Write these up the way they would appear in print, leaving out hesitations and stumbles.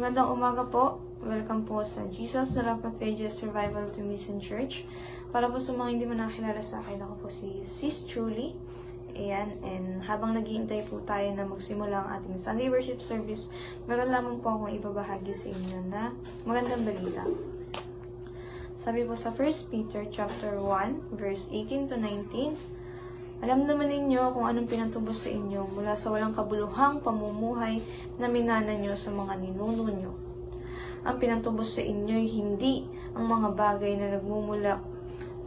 Magandang umaga po. Welcome po sa Jesus the Rock of Ages Survival to Mission Church. Para po sa mga hindi mo nakilala sa akin, ako po si Sis Julie. Ayan, and habang naghihintay po tayo na magsimula ang ating Sunday worship service, meron lamang po akong ibabahagi sa inyo na magandang balita. Sabi po sa 1 Peter chapter 1, verse 18 to 19, alam naman ninyo kung anong pinatubos sa inyo mula sa walang kabuluhang pamumuhay na minana nyo sa mga ninuno nyo. Ang pinatubos sa inyo ay hindi ang mga bagay na nagmumula,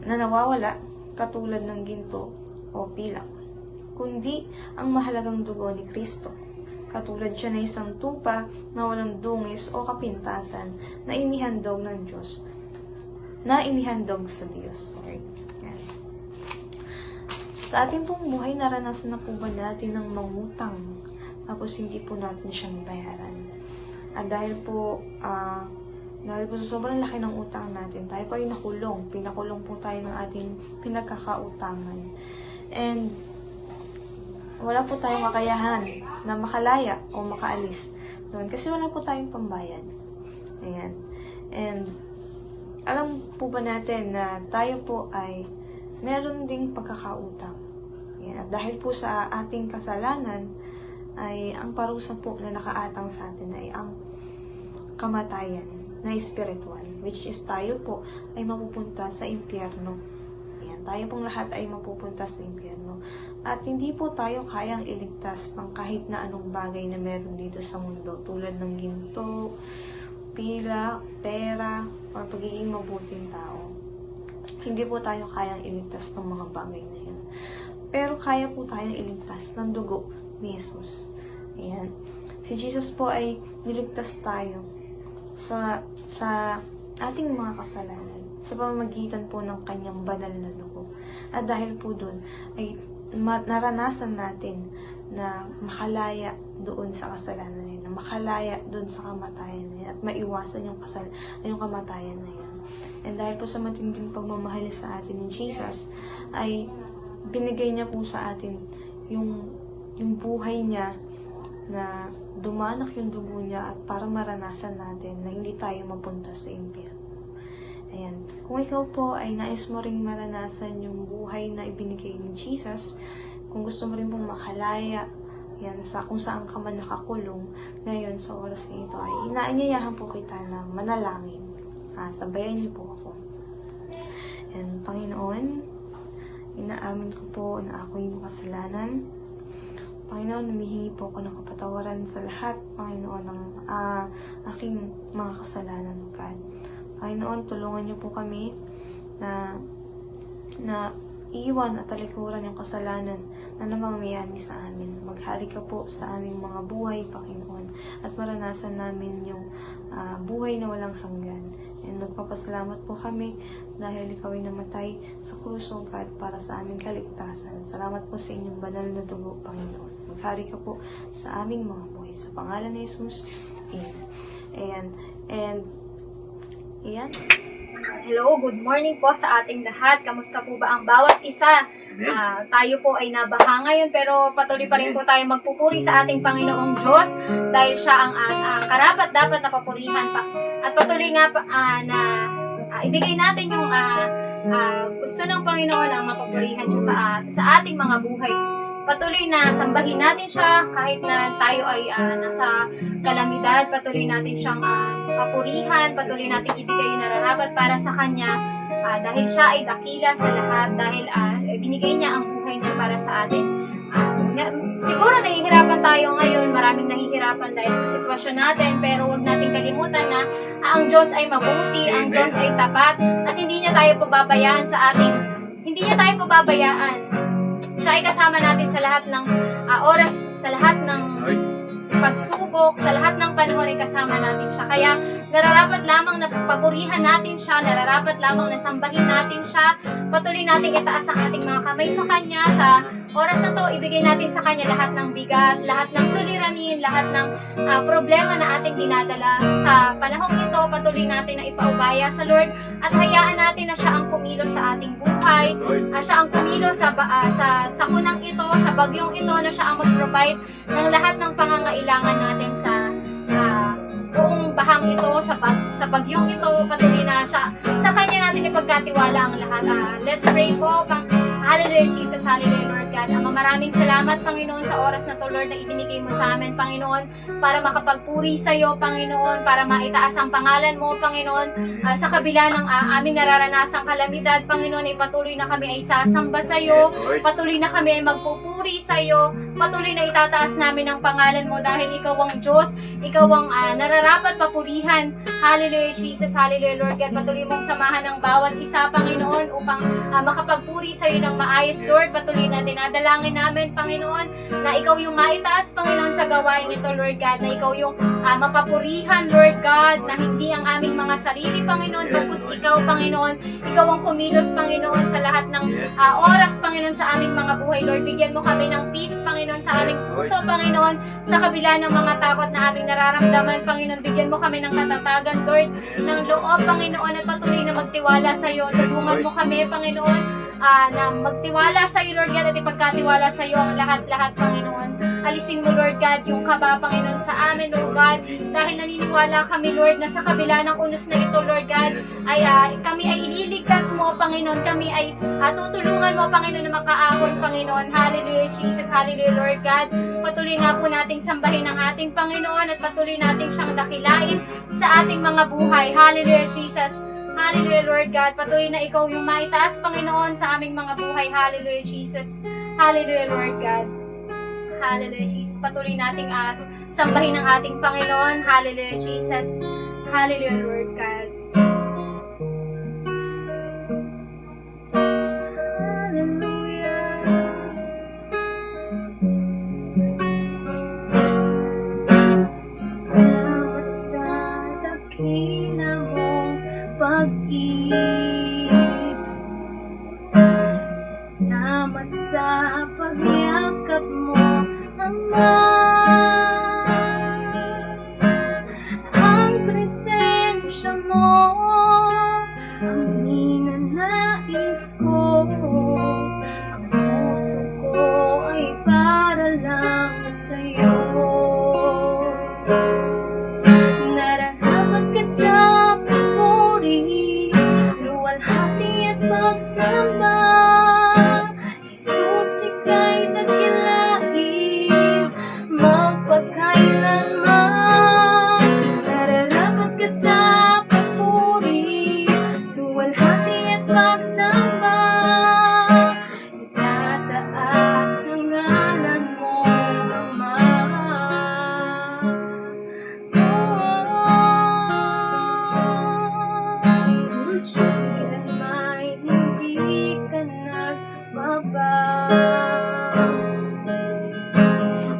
na nawawala katulad ng ginto o pilak, kundi ang mahalagang dugo ni Kristo. Katulad siya na isang tupa na walang dungis o kapintasan na inihandog ng Diyos, na inihandog sa Diyos. Sorry. Yan. Sa ating pong buhay, naranasan na po ba natin ng mangutang tapos hindi po natin siyang bayaran? At dahil po sa sobrang laki ng utang natin, tayo po ay nakulong. Pinakulong po tayo ng ating pinagkakautangan. And wala po tayong kakayahan na makalaya o makaalis doon kasi wala po tayong pambayad. Ayan. And alam po ba natin na tayo po ay meron ding pagkakautang. Ayan. At dahil po sa ating kasalanan, ay ang parusa po na nakaatang sa atin ay ang kamatayan na spiritual, which is tayo po ay mapupunta sa impyerno. Ayan, tayo pong lahat ay mapupunta sa impyerno. At hindi po tayo kayang iligtas ng kahit na anong bagay na meron dito sa mundo, tulad ng ginto, pila, pera, o pagiging mabuting tao. Hindi po tayo kayang iligtas ng mga bagay na yun. Pero kaya po tayong iligtas ng dugo ni Jesus. Ayan. Si Jesus po ay niligtas tayo sa ating mga kasalanan sa pamamagitan po ng kanyang banal na dugo. At dahil po doon ay naranasan natin na makalaya doon sa kasalanan na yun, na makalaya doon sa kamatayan na yun, at maiwasan yung kamatayan na yun. And dahil po sa matinding pagmamahal sa atin ni Jesus, ay binigay niya po sa atin yung buhay niya na dumanak yung dugo niya at para maranasan natin na hindi tayo mapunta sa impyerno. Ayan. Kung ikaw po ay nais mo ring maranasan yung buhay na ibinigay ni Jesus, kung gusto mo rin pong makalaya, yan, kung saan ka man nakakulong, ngayon sa oras na ito ay inaanyayahan po kita na manalangin. Sabayan niyo po ako. And Panginoon, inaamin ko po na ako'y makasalanan. Panginoon, humihingi po ako ng kapatawaran sa lahat, Panginoon, ng aking mga kasalanan, God. Panginoon, tulungan niyo po kami na iwan at talikuran yung kasalanan na namamayani sa amin. Maghari ka po sa aming mga buhay, Panginoon, at maranasan namin yung buhay na walang hanggan. And nagpapasalamat po kami dahil ikaw ay namatay sa krus, O God, para sa aming kaligtasan. Salamat po sa inyong banal na dugo, Panginoon. Maghari ka po sa aming mga buhay. Sa pangalan ni Jesus, Amen. And ayan. Hello, good morning po sa ating lahat. Kamusta po ba ang bawat isa? Tayo po ay nabaha ngayon pero patuloy pa rin po tayo magpupuri sa ating Panginoong Diyos dahil siya ang karapat dapat na papurihan pa. At patuloy nga na ibigay natin yung gusto ng Panginoon ang mapapurihan siya sa ating mga buhay. Patuloy na sambahin natin siya kahit na tayo ay nasa kalamidad. Patuloy natin siyang papurihan. Patuloy natin ibigay yung nararapat para sa Kanya dahil siya ay dakila sa lahat. Dahil binigay niya ang buhay niya para sa atin. Siguro nahihirapan tayo ngayon. Maraming nahihirapan dahil sa sitwasyon natin. Pero huwag natin kalimutan na ang Diyos ay mabuti. Ang Diyos ay tapat. At hindi niya tayo pababayaan hindi niya tayo pababayaan. Siya ay kasama natin sa lahat ng oras, sa lahat ng pagsubok, sa lahat ng panahon ay kasama natin siya. Kaya nararapat lamang na papurihan natin siya, nararapat lamang na sambahin natin siya. Patuloy natin itaas ang ating mga kamay sa Kanya. Sa oras na to, ibigay natin sa Kanya lahat ng bigat, lahat ng suliranin, lahat ng problema na ating dinadala. Sa panahong ito, patuloy natin na ipaubaya sa Lord at hayaan natin na siya ang kumilos sa ating buhay. Siya ang kumilos sa sakunang ito, sa bagyong ito, na siya ang mag-provide ng lahat ng pangangailangan natin sa buong bahang ito, sa bagyong ito, patuloy na siya. Sa Kanya natin ipagkatiwala ang lahat. Let's pray po. Hallelujah, Jesus. Hallelujah, Lord God. Ama, maraming salamat, Panginoon, sa oras na to, Lord, na ibinigay mo sa amin, Panginoon, para makapagpuri sa iyo, Panginoon, para maitaas ang pangalan mo, Panginoon, sa kabila ng aming nararanasang kalamidad, Panginoon, ipatuloy na kami ay sasamba sa iyo, patuloy na kami ay magpupuri sa iyo, patuloy na itataas namin ang pangalan mo dahil ikaw ang Diyos, ikaw ang nararapat papurihan. Hallelujah, Jesus. Hallelujah, Lord God. Patuloy mong samahan ng bawat isa, Panginoon, upang makapagpuri sa iyo ng maayos, Lord. Patuloy na dinadalangin namin, Panginoon, na ikaw yung maitaas, Panginoon, sa gawain ito, Lord God, na ikaw yung mapapurihan, Lord God, na hindi ang aming mga sarili, Panginoon, bagkus ikaw, Panginoon, ikaw ang kumilos, Panginoon, sa lahat ng oras, Panginoon, sa aming mga buhay, Lord. Bigyan mo kami ng peace, Panginoon, sa aming puso, Panginoon, sa kabila ng mga takot na aming nararamdaman, Panginoon. Bigyan mo kami ng katatagan, Lord, ng loob, Panginoon, at patuloy na magtiwala sa iyo. Tulungan mo kami, Panginoon, na magtiwala sa iyo, Lord God, at ipagkatiwala sa iyo ang lahat-lahat, Panginoon. Alisin mo, Lord God, yung kaba, Panginoon, sa amin, Lord God, dahil naniniwala kami, Lord, na sa kabila ng unos na ito, Lord God, ay kami ay ililigtas mo, Panginoon. Kami ay tutulungan mo, Panginoon, na makaahon, Panginoon. Hallelujah, Jesus. Hallelujah, Lord God. Patuloy nga po nating sambahin ang ating Panginoon at patuloy nating siyang dakilain sa ating mga buhay. Hallelujah, Jesus. Hallelujah, Lord God. Patuloy na ikaw yung maitaas, Panginoon, sa aming mga buhay. Hallelujah, Jesus. Hallelujah, Lord God. Hallelujah, Jesus. Patuloy nating sambahin ang ating Panginoon. Hallelujah, Jesus. Hallelujah, Lord God. Salamat sa dakila mong pag-ibig. Salamat sa pagyakap mo, Ama. Ang presensya mo, ang ninanais ko. Ang puso ko ay para lang sa'yo. Nararapat ka sa papuri, luwalhati at pagsamba. Jesus, ika'y dakilain, magpakailanman. Nararapat ka sa papuri, luwalhati at pagsamba. Itataas ang ngalan mo, Ama. Kailan may hindi ka nagbabago.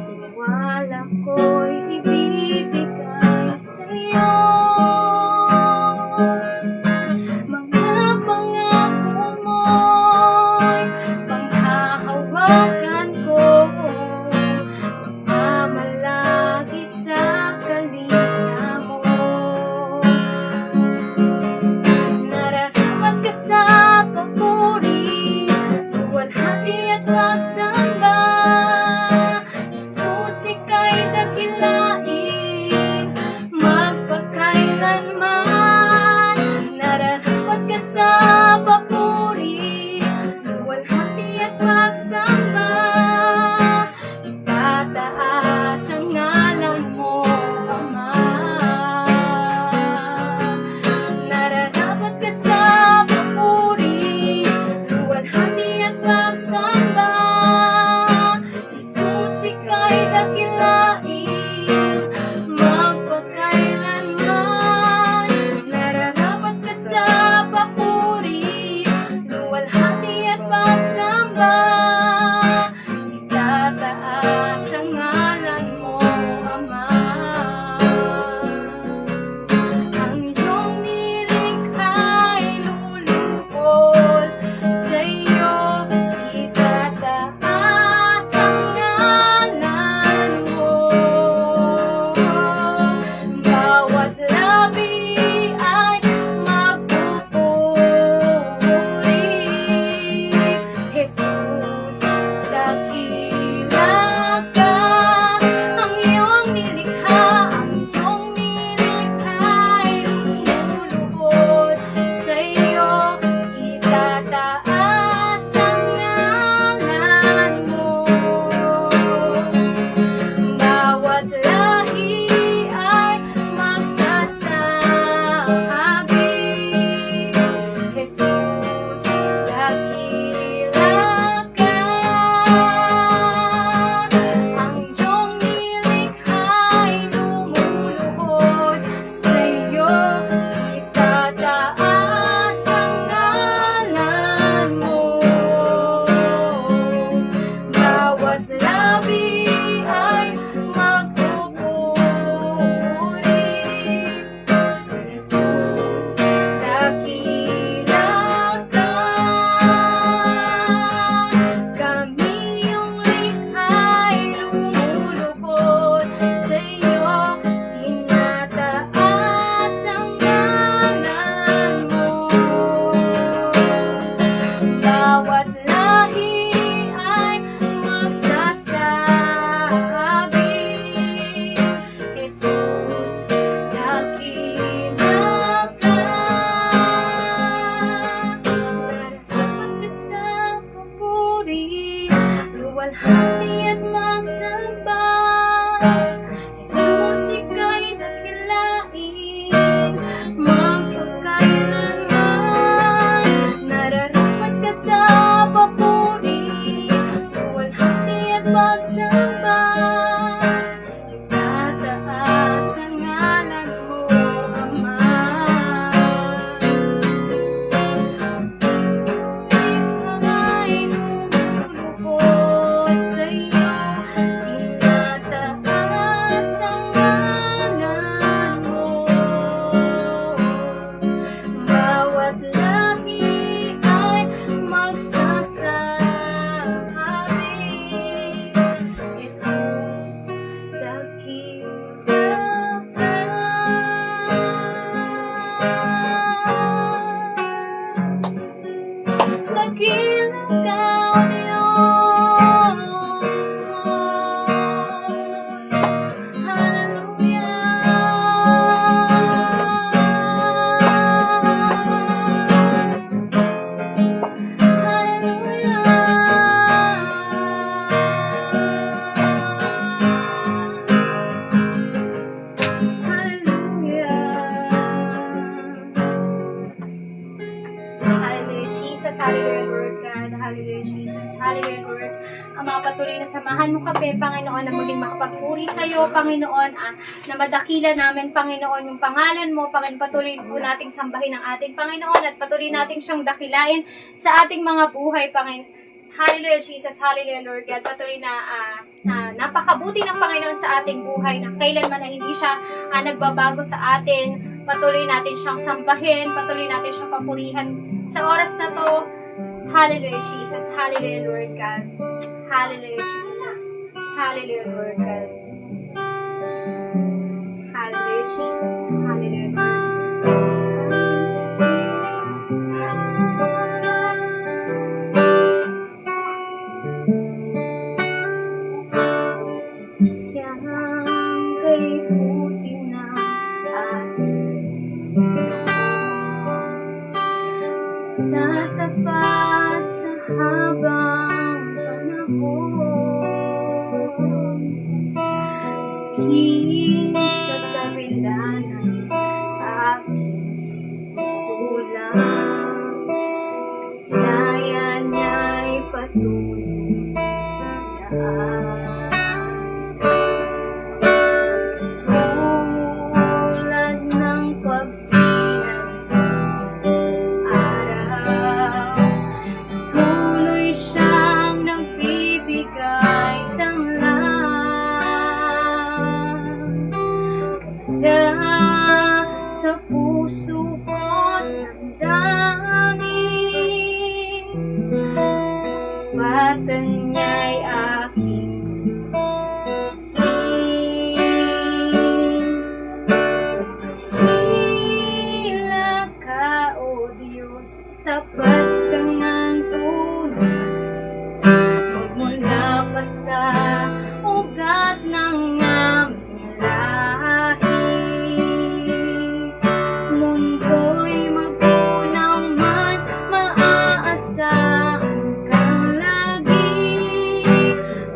Tiwala ko'y ibibigay sa'yo. Mga pangako mo'y panghahawakan ko. Magmamalagi sa kalinga mo. Nararapat ka sa papuri, luwalhati at pagsamba. Jesus, ika'y dakilain, magpakailanman. Nararapat ka sa papuri, luwalhati at pagsamba. Itataas ang ngalan mo, Ama. Nararapat ka sa papuri, luwalhati at pagsamba. Jesus, ika'y dakilain, magpakailanman. Hallelujah, Lord God. Hallelujah, Jesus. Hallelujah, Lord. Ama, patuloy na samahan mo kami, Panginoon, na muling makapagpuri sa iyo, Panginoon, na madakila namin, Panginoon, yung pangalan mo, Panginoon, patuloy po nating sambahin ang ating Panginoon at patuloy nating siyang dakilain sa ating mga buhay, Panginoon. Hallelujah, Jesus. Hallelujah, Lord God. Patuloy na napakabuti ng Panginoon sa ating buhay na kailanman na hindi siya nagbabago sa atin. Patuloy natin siyang sambahin. Patuloy natin siyang papurihan sa oras na to. Hallelujah, Jesus. Hallelujah, Lord God. Hallelujah, Jesus. Hallelujah, Lord God. Hallelujah, Jesus. Hallelujah, Lord. Yang kay buti na ating tatapat sa habang panahon. Sa kabila ng aking kulang, kaya niya'y patuloy na tulad ng pagsilang araw, tuloy siyang nagbibigay ng kaya sa puso ko ng daming batan niya'y aking tila ka, O Diyos, tapat kang ang tunay, magmula pa sa ugat ng aming lahi. Mundo'y magunaw man, maaasahan kang lagi,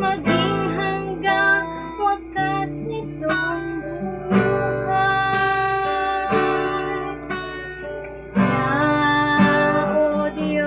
maging hanggang wakas nitong buhay. Kaya, O Diyos,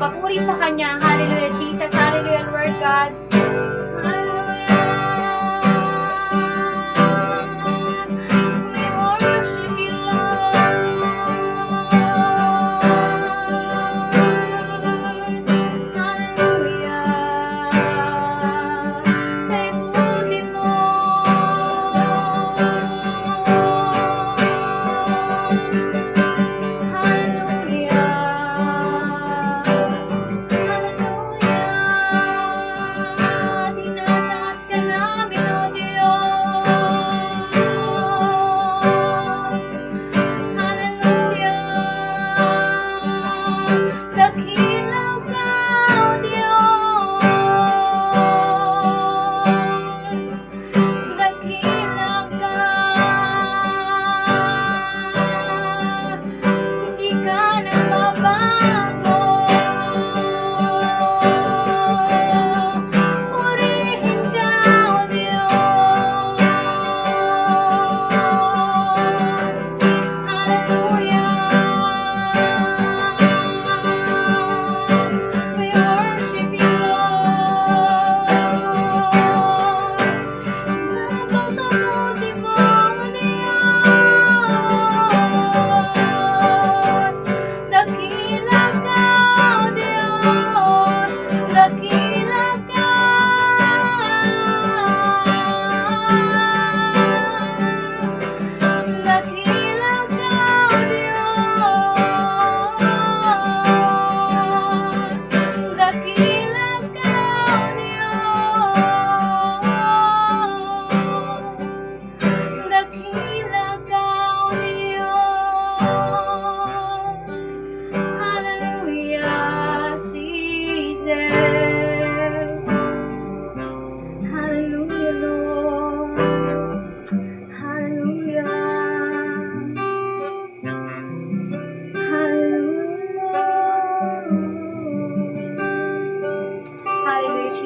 mapapuri sa Kanya. Hallelujah, Jesus. Hallelujah, Lord God.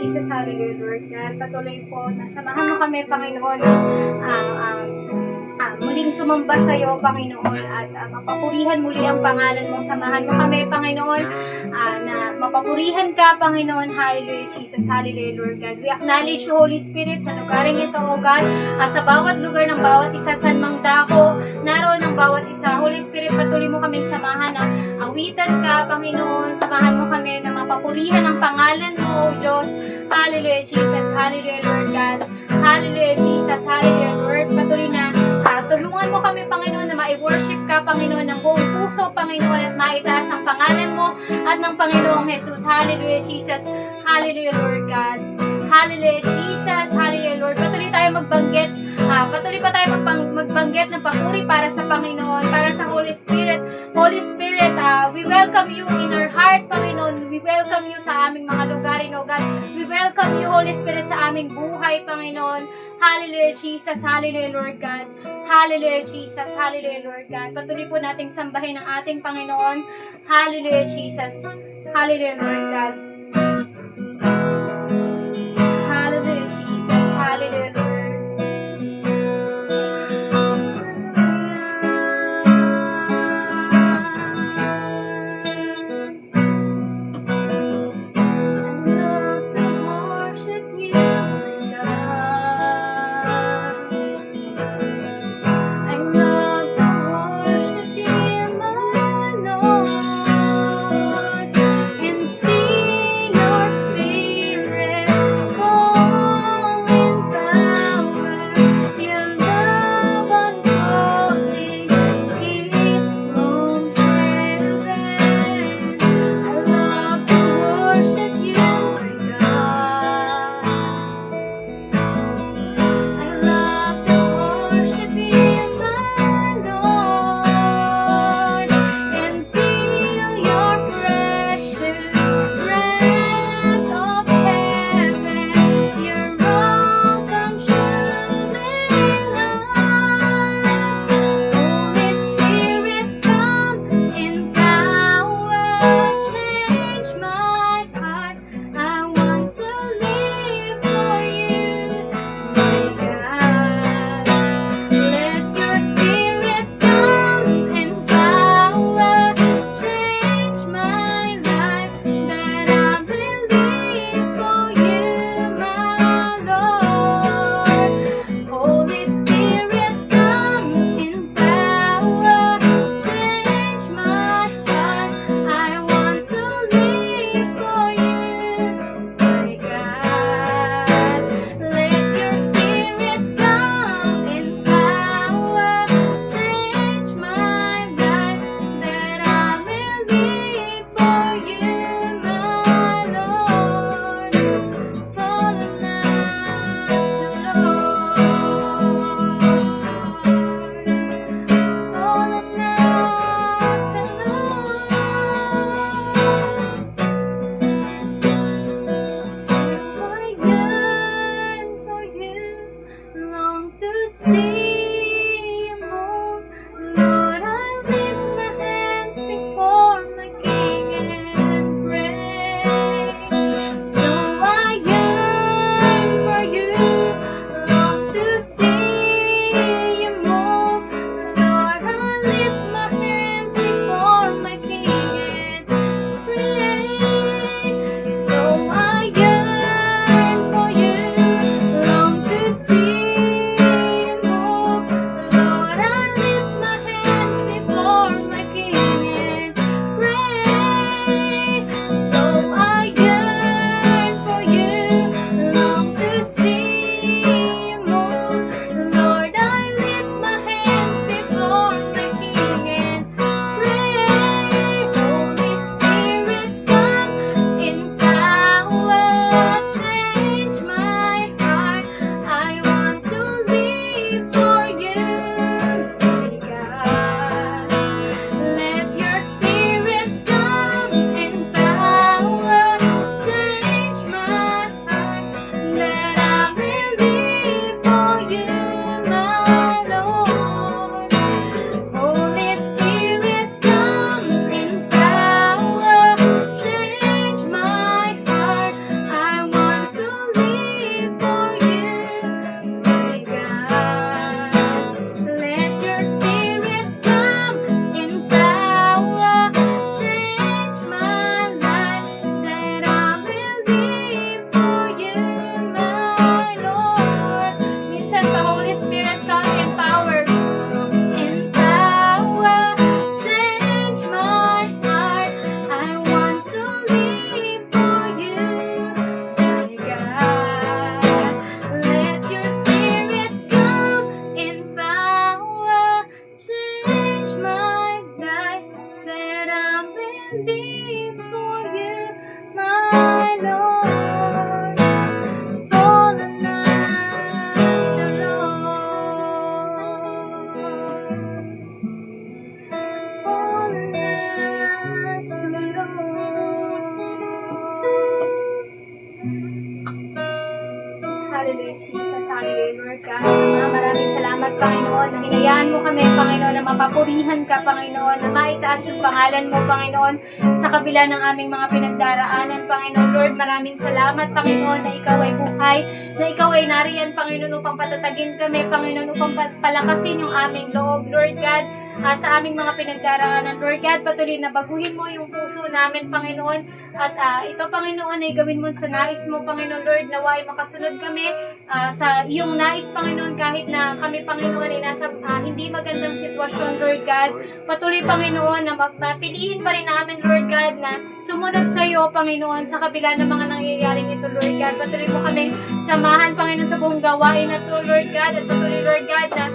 Jesus, hallelujah, Lord God. Patuloy po na samahan mo kami, Panginoon, muling sumamba sa iyo, Panginoon, at mapapurihan muli ang pangalan mo. Samahan mo kami, Panginoon, na mapapurihan ka, Panginoon. Hallelujah, Jesus. Hallelujah, Lord God. We acknowledge you, Holy Spirit, sa lugaring ito, O God, sa bawat lugar ng bawat isa, saan mang dako, naroon ang bawat isa. Holy Spirit, patuloy mo kaming samahan na awitan ka, Panginoon. Samahan mo kami na mapapurihan ang pangalan mo, O Diyos. Hallelujah, Jesus. Hallelujah, Lord God. Hallelujah, Jesus. Hallelujah, Lord. Patuloy na tulungan mo kami, Panginoon, na ma-worship ka, Panginoon, ng buong puso, Panginoon, at maitaas ang pangalan mo at ng Panginoong Jesus. Hallelujah, Jesus. Hallelujah, Lord God. Hallelujah, Jesus. Hallelujah, Lord. Patuloy tayo magbanggit. Patuloy pa tayo magbanggit ng papuri para sa Panginoon, para sa Holy Spirit. Holy Spirit, we welcome you in our heart, Panginoon. We welcome you sa aming mga lugarin, O God. We welcome you, Holy Spirit, sa aming buhay, Panginoon. Hallelujah, Jesus. Hallelujah, Lord God. Hallelujah, Jesus. Hallelujah, Lord God. Patuloy po nating sambahin ang ating Panginoon. Hallelujah, Jesus. Hallelujah, Lord God. Hallelujah, Jesus. Hallelujah, Lord. Sing your spirit. Hallelujah, Jesus. Hallelujah, Lord God. Ama, maraming salamat, Panginoon, na hinayaan mo kami, Panginoon, na mapapurihan ka, Panginoon, na maitaas yung pangalan mo, Panginoon, sa kabila ng aming mga pinagdaraanan, Panginoon. Lord, maraming salamat, Panginoon, na ikaw ay buhay, na ikaw ay nariyan, Panginoon, upang patatagin kami, Panginoon, upang palakasin yung aming loob, Lord God, sa aming mga pinagdaraanan. Lord God, patuloy na baguhin mo yung puso namin, Panginoon. At ito, Panginoon, ay gawin mo sa nais mo, Panginoon, Lord, naway makasunod kami sa iyong nais, Panginoon, kahit na kami, Panginoon, ay nasa hindi magandang sitwasyon, Lord God. Patuloy, Panginoon, na mapiliin pa rin namin, Lord God, na sumunod sa iyo, Panginoon, sa kabila ng mga nangyayari nito, Lord God. Patuloy mo kami samahan, Panginoon, sa buong gawain na to, Lord God. At patuloy, Lord God, na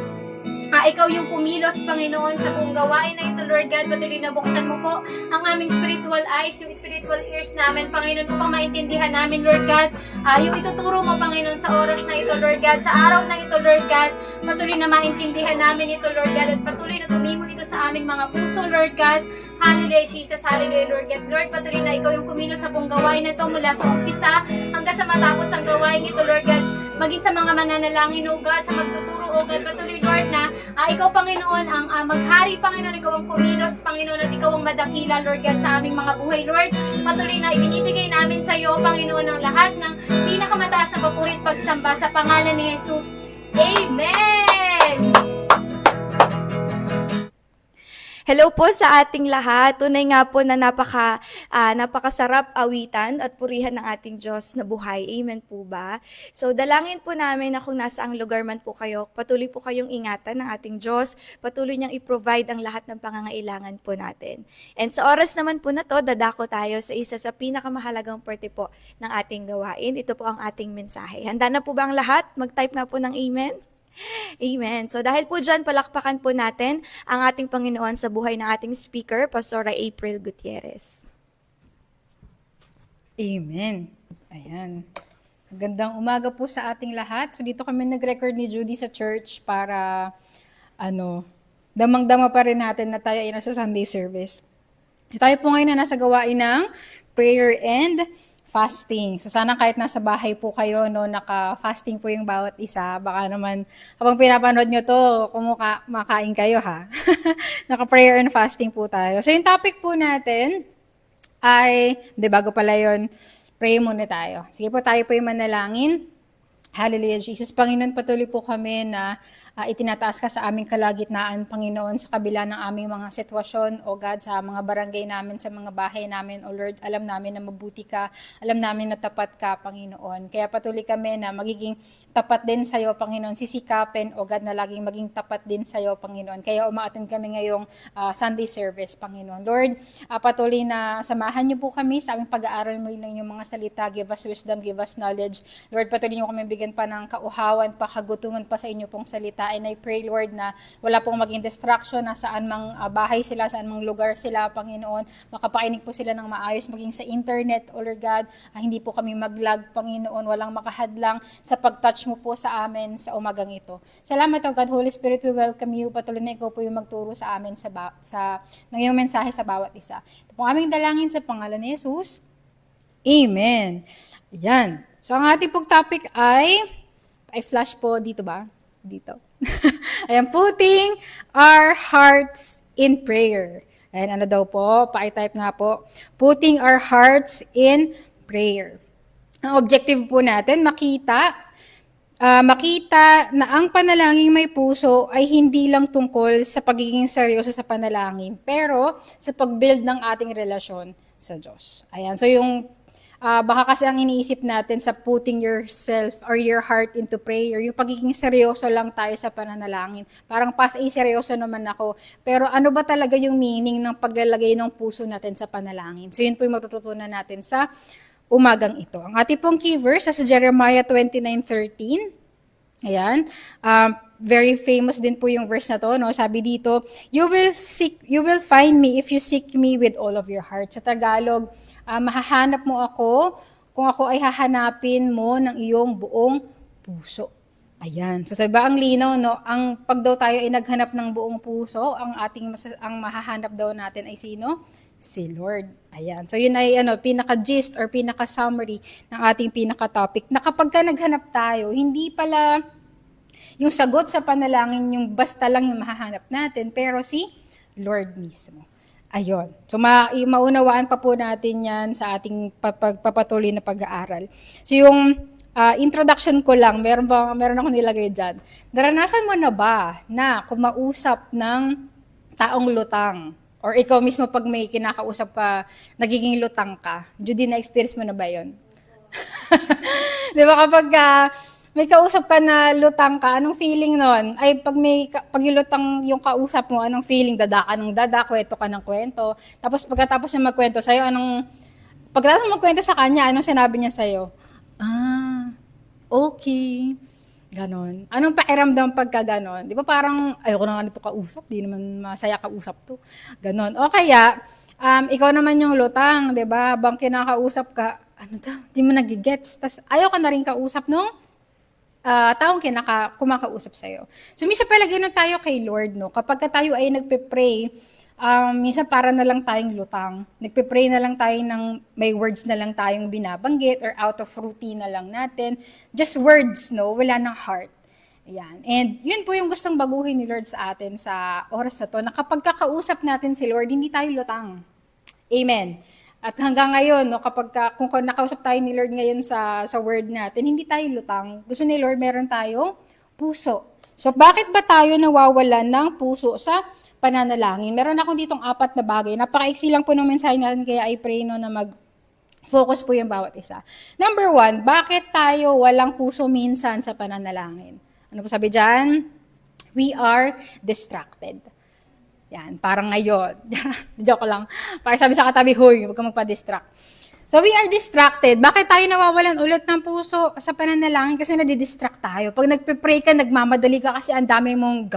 ikaw yung kumilos, Panginoon, sa buong gawain na ito, Lord God. Patuloy na buksan mo po ang aming spiritual eyes, yung spiritual ears namin, Panginoon, upang maintindihan namin, Lord God, yung ituturo mo, Panginoon, sa oras na ito, Lord God, sa araw na ito, Lord God. Patuloy na maintindihan namin ito, Lord God, at patuloy na tumimon ito sa aming mga puso, Lord God. Hallelujah, Jesus. Hallelujah, Lord God. Lord, patuloy na ikaw yung kumilos sa buong gawain na ito mula sa umpisa hanggang sa matapos ang gawain ito, Lord God. Maging sa mga mananalangin, O God, sa magtuturo, O God. Patuloy, Lord, na ikaw, Panginoon, ang maghari, Panginoon, ikaw ang kumilos, Panginoon, at ikaw ang madakila, Lord God, sa aming mga buhay, Lord. Patuloy na ibinibigay namin sa iyo, Panginoon, ang lahat ng pinakamataas na papuri at pagsamba sa pangalan ni Jesus. Amen! Hello po sa ating lahat. Tunay nga po na napakasarap awitan at purihan ng ating Diyos na buhay. Amen po ba? So dalangin po namin na kung nasa ang lugar man po kayo, patuloy po kayong ingatan ng ating Diyos, patuloy niyang i-provide ang lahat ng pangangailangan po natin. And sa oras naman po na to, dadako tayo sa isa sa pinakamahalagang parte po ng ating gawain. Ito po ang ating mensahe. Handa na po ba ang lahat? Mag-type nga po ng amen. Amen. So dahil po dyan, palakpakan po natin ang ating Panginoon sa buhay ng ating speaker, Pastora April Gutierrez. Amen. Ayan. Magandang umaga po sa ating lahat. So dito kami nag-record ni Judy sa church para damang-dama pa rin natin na tayo ay nasa Sunday service. So tayo po ngayon na nasa gawain ng prayer and fasting. So sana kahit nasa bahay po kayo, naka-fasting po yung bawat isa. Baka naman, habang pinapanood nyo to, makain kayo ha. Naka-prayer and fasting po tayo. So yung topic po natin ay, bago pala yun, pray muna tayo. Sige po, tayo po yung manalangin. Hallelujah, Jesus. Panginoon, patuloy po kami na itinataas ka sa aming kalagitnaan, Panginoon, sa kabila ng aming mga sitwasyon, O God, sa mga barangay namin, sa mga bahay namin, O Lord, alam namin na mabuti ka, alam namin na tapat ka, Panginoon. Kaya patuloy kami na magiging tapat din sa iyo, Panginoon, sisikapin, O God, na laging maging tapat din sa iyo, Panginoon. Kaya umaattend kami ngayong Sunday service, Panginoon. Lord, patuloy na samahan niyo po kami sa aming pag-aaral mo ng inyong mga salita. Give us wisdom, give us knowledge. Lord, patuloy niyo kami bigyan pa ng kauhawan, kagutuman pa sa inyo pong salita. And I pray, Lord, na wala pong maging distraction na saan mang bahay sila, saan mang lugar sila, Panginoon. Makapakinig po sila ng maayos, maging sa internet, O Lord God. Hindi po kami mag-lag, Panginoon. Walang makahadlang sa pag-touch mo po sa amin sa umagang ito. Salamat, O God. Holy Spirit, we welcome you. Patuloy na ikaw po yung magturo sa amin ng iyong mensahe sa bawat isa. Ito po aming dalangin sa pangalan ni Jesus. Amen. Ayan. So, ang ating pong topic ay flash po dito ba? Dito. Ayan, putting our hearts in prayer. Ayan, ano daw po? Paki-type nga po. Putting our hearts in prayer. Ang objective po natin, makita na ang panalangin may puso ay hindi lang tungkol sa pagiging seryoso sa panalangin, pero sa pag-build ng ating relasyon sa Diyos. Ayan, so yung baka kasi ang iniisip natin sa putting yourself or your heart into prayer, yung pagiging seryoso lang tayo sa pananalangin. Parang seryoso naman ako. Pero ano ba talaga yung meaning ng paglalagay ng puso natin sa panalangin? So yun po yung matututunan natin sa umagang ito. Ang ating pong key verse sa Jeremiah 29:13. Ayan. Very famous din po yung verse na to, no? Sabi dito, you will find me if you seek me with all of your heart. Sa Tagalog, mahahanap mo ako kung ako ay hahanapin mo ng iyong buong puso. Ayan. So sabi ba ang linaw, no? Ang pag daw tayo ay naghanap ng buong puso, ang mahahanap daw natin ay sino? si Lord. Ayan. So yun ay pinaka-gist or pinaka-summary ng ating pinaka-topic na kapag ka naghanap tayo, hindi pala yung sagot sa panalangin yung basta lang yung mahahanap natin, pero si Lord mismo. Ayun. So maunawaan pa po natin yan sa ating papatuloy na pag-aaral. So yung introduction ko lang, meron ako nilagay dyan. Naranasan mo na ba na kumausap ng taong lutang? Or ikaw mismo pag may kinakausap ka, nagiging lutang ka. Judy, na-experience mo na ba yun? Di ba kapag may kausap ka na lutang ka, anong feeling nun? Ay, pag yung lutang yung kausap mo, anong feeling? Dada ka ng dada, kwento ka ng kwento. Tapos pagkatapos niya magkwento sa'yo, pagkatapos magkwento sa kanya, anong sinabi niya sa'yo? Okay. Ganon. Anong pakiramdam pagka ganon? Di ba parang, ayoko na nga nito kausap, di naman masaya kausap to. Ganon. O kaya, ikaw naman yung lutang, di ba? Habang kinakausap ka, di mo nagigets. Tas ayaw ka na rin kausap nung taong kumakausap sa'yo. So, minsan pala ganun tayo kay Lord, no? Kapag tayo ay nagpe-pray, minsan para na lang tayong lutang. Nagpe-pray na lang tayo ng may words na lang tayong binabanggit or out of routine na lang natin. Just words, no? Wala ng heart. Ayan. And yun po yung gustong baguhin ni Lord sa atin sa oras na to, na kapag kakausap natin si Lord, hindi tayo lutang. Amen. At hanggang ngayon, no, kung nakausap tayo ni Lord ngayon sa word natin, hindi tayo lutang. Gusto ni Lord, meron tayong puso. So, bakit ba tayo nawawalan ng puso sa pananalangin? Meron akong ditong 4 na bagay. Napakaiksi lang po ng mensahe natin, kaya I pray na mag-focus po yung bawat isa. Number 1, bakit tayo walang puso minsan sa pananalangin? Ano po sabi dyan? We are distracted. Yan, parang ngayon. Joke lang. Parang sabi sa katabi, huy, huwag ka magpa-distract. So, we are distracted. Bakit tayo nawawalan ulit ng puso sa pananalangin? Kasi nadidistract tayo. Pag nagpe-pray ka, nagmamadali ka kasi ang dami mong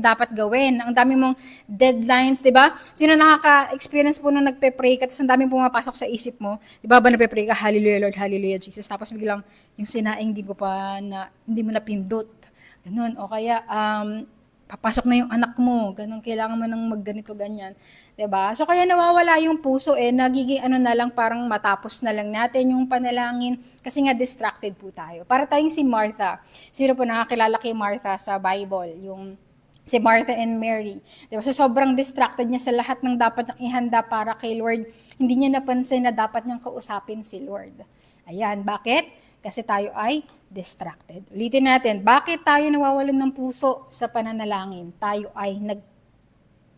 dapat gawin. Ang dami mong deadlines, di ba? Sino nakaka-experience po nung nagpe-pray ka, tapos ang daming pumapasok sa isip mo. Di ba nagpe-pray ka, Hallelujah Lord, Hallelujah Jesus. Tapos biglang yung sinaing hindi mo napindot. Ganun. O kaya, papasok na yung anak mo, ganun, kailangan mo nang magganito, ganyan. 'Di ba? So, kaya nawawala yung puso nagiging na lang, parang matapos na lang natin yung panalangin, kasi nga distracted po tayo. Para tayong si Martha. Sino po nakakilala kay Martha sa Bible? Yung si Martha and Mary. 'Di ba? So, sobrang distracted niya sa lahat ng dapat niyang ihanda para kay Lord. Hindi niya napansin na dapat niyang kausapin si Lord. Ayan, bakit? Kasi tayo ay distracted. Ulitin natin, bakit tayo nawawalan ng puso sa pananalangin? Tayo ay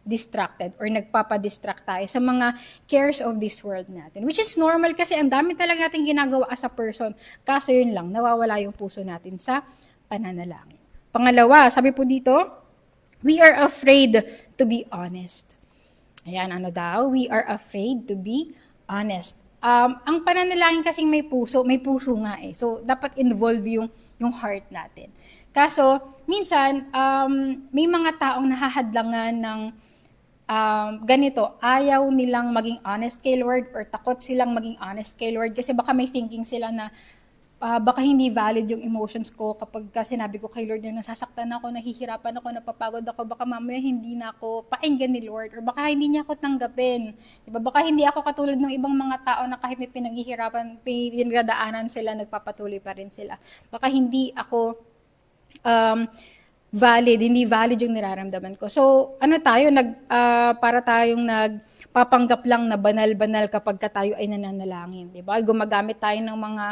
distracted or nagpapadistract tayo sa mga cares of this world natin. Which is normal kasi ang dami talaga natin ginagawa as a person. Kaso yun lang, nawawala yung puso natin sa pananalangin. Pangalawa, sabi po dito, we are afraid to be honest. Ayan, we are afraid to be honest. Ang pananalangin kasing may puso nga eh. So, dapat involve yung heart natin. Kaso, minsan, may mga taong nahahadlangan ng ganito, ayaw nilang maging honest kay Lord or takot silang maging honest kay Lord kasi baka may thinking sila na baka hindi valid yung emotions ko kapag sinabi ko kay Lord na nasasaktan ako, nahihirapan ako, napapagod ako, baka mamaya hindi na ako pakinggan ni Lord or baka hindi niya ako tanggapin. Diba? Baka hindi ako katulad ng ibang mga tao na kahit may pinaghihirapan, pinagdadaanan sila, nagpapatuloy pa rin sila. Baka hindi ako hindi valid yung nararamdaman ko. So, para tayong nagpapanggap lang na banal-banal kapag tayo ay nananalangin. Diba? Gumagamit tayo ng mga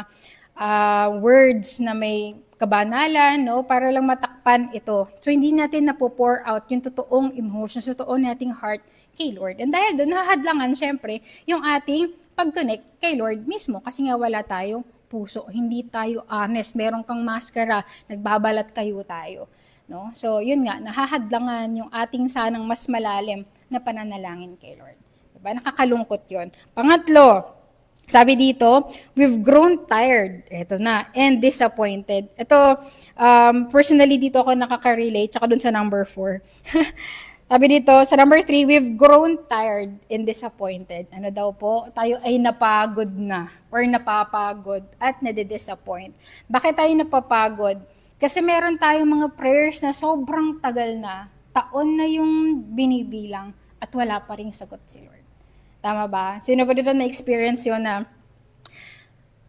words na may kabanalan, no, para lang matakpan ito. So, hindi natin napo-pour out yung totoong emotions, totoong nating heart kay Lord. And dahil doon, nahadlangan, syempre, yung ating pag-connect kay Lord mismo kasi nga wala tayong puso. Hindi tayo honest. Meron kang maskara, nagbabalat kayo tayo. No? So, yun nga, nahahadlangan yung ating sanang mas malalim na pananalangin kay Lord. Diba? Nakakalungkot yun. Pangatlo, sabi dito, we've grown tired. Ito na. And disappointed. Ito, personally dito ako nakaka-relate, tsaka dun sa number 4. Sabi dito, sa number 3, we've grown tired and disappointed. Ano daw po? Tayo ay napagod na or napapagod at nadidisappoint. Bakit tayo napapagod? Kasi meron tayong mga prayers na sobrang tagal na, taon na yung binibilang at wala pa ring sagot si Lord. Tama ba? Sino ba dito na-experience yun na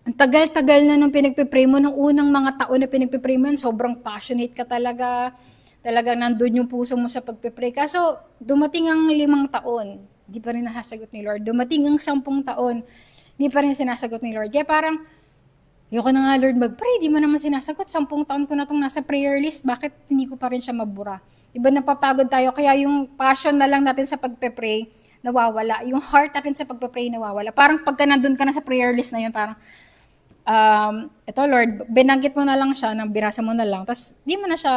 ang tagal-tagal na nung pinagpipray mo, nung unang mga taon na pinagpipray mo, sobrang passionate ka talaga. Talagang nandun yung puso mo sa pagpipray. Kaso, dumating ang 5 taon, di pa rin nasasagot ni Lord. Dumating ang 10 taon, di pa rin sinasagot ni Lord. Kaya parang, ayoko na nga Lord mag-pray, di mo naman sinasagot. 10 taon ko na itong nasa prayer list, bakit hindi ko pa rin siya mabura? Diba napapagod tayo, kaya yung passion na lang natin sa pagpipray, nawawala. Yung heart natin sa pagpipray, nawawala. Parang pagka nandun ka na sa prayer list na yun, parang, ito Lord, binanggit mo na lang siya, binasa mo na lang, tapos di mo na siya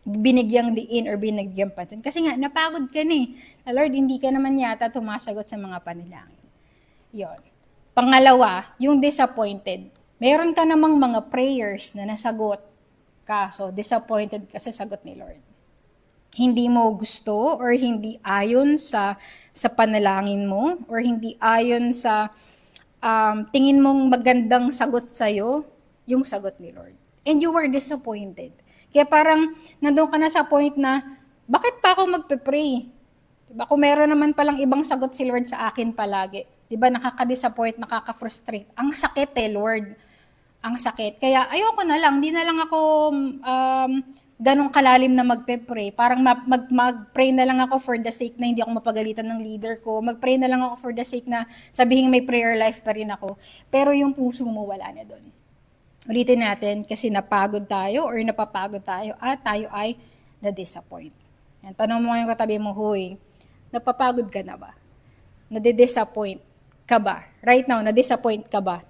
binigyang diin or binigyang pansin. Kasi nga, napagod ka na eh. Na Lord, hindi ka naman yata tumasagot sa mga panalangin. Yon. Pangalawa, yung disappointed. Meron ka namang mga prayers na nasagot ka, so disappointed ka sa sagot ni Lord. Hindi mo gusto or hindi ayon sa panalangin mo or hindi ayon sa tingin mong magandang sagot sa'yo, yung sagot ni Lord. And you were disappointed. Kaya parang nandun ka na sa point na, bakit pa ako magpe-pray? Diba? Kung meron naman palang ibang sagot si Lord sa akin palagi. Diba? Nakaka-disappoint, nakaka-frustrate. Ang sakit Lord. Ang sakit. Kaya ayoko na lang, di na lang ako ganong kalalim na magpe-pray. Parang mag-pray na lang ako for the sake na hindi ako mapagalitan ng leader ko. Mag-pray na lang ako for the sake na sabihin may prayer life pa rin ako. Pero yung puso mo wala na doon. Ulitin natin kasi napagod tayo or napapagod tayo at tayo ay na-disappoint. Yan, tanong mo yung katabi mo, huy, napapagod ka na ba? Nade-disappoint ka ba? Right now, na-disappoint ka ba?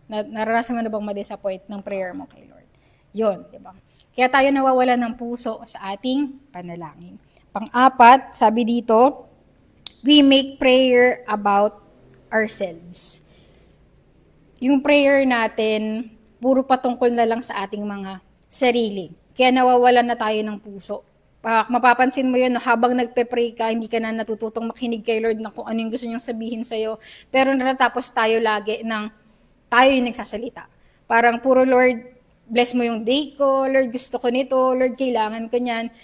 Naranasan mo na bang ma-disappoint ng prayer mo kay Lord? Yun, di ba? Kaya tayo nawawala ng puso sa ating panalangin. Pang-apat, sabi dito, we make prayer about ourselves. Yung prayer natin, puro patungkol na lang sa ating mga sarili. Kaya nawawalan na tayo ng puso. Mapapansin mo yun, no, habang nagpe-pray ka, hindi ka na natututong makinig kay Lord na kung ano yung gusto niyang sabihin sa'yo. Pero natatapos tayo lagi ng tayo yung nagsasalita. Parang puro Lord, bless mo yung day ko, Lord gusto ko nito, Lord kailangan ko niyan.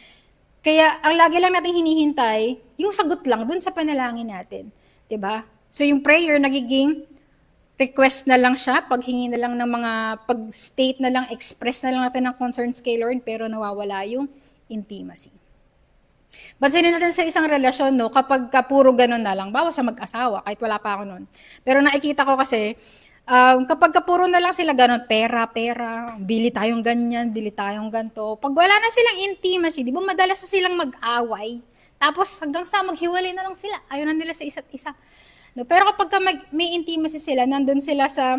Kaya ang lagi lang natin hinihintay, yung sagot lang dun sa panalangin natin. 'Di ba? So yung prayer nagiging request na lang siya, paghingi na lang ng mga, pag-state na lang, express na lang natin ng concerns kay Lord, pero nawawala yung intimacy. Bansinin natin sa isang relasyon, no, kapag puro ganun na lang, bawa sa mag-asawa, kahit wala pa ako nun. Pero nakikita ko kasi, kapag puro na lang sila ganun, pera, bili tayong ganyan, bili tayong ganto. Pag wala na silang intimacy, di ba madalas na silang mag-away, tapos hanggang sa maghiwalay na lang sila, ayaw na nila sa isa't isa. No, pero kapag may intimacy sila, nandun sila sa,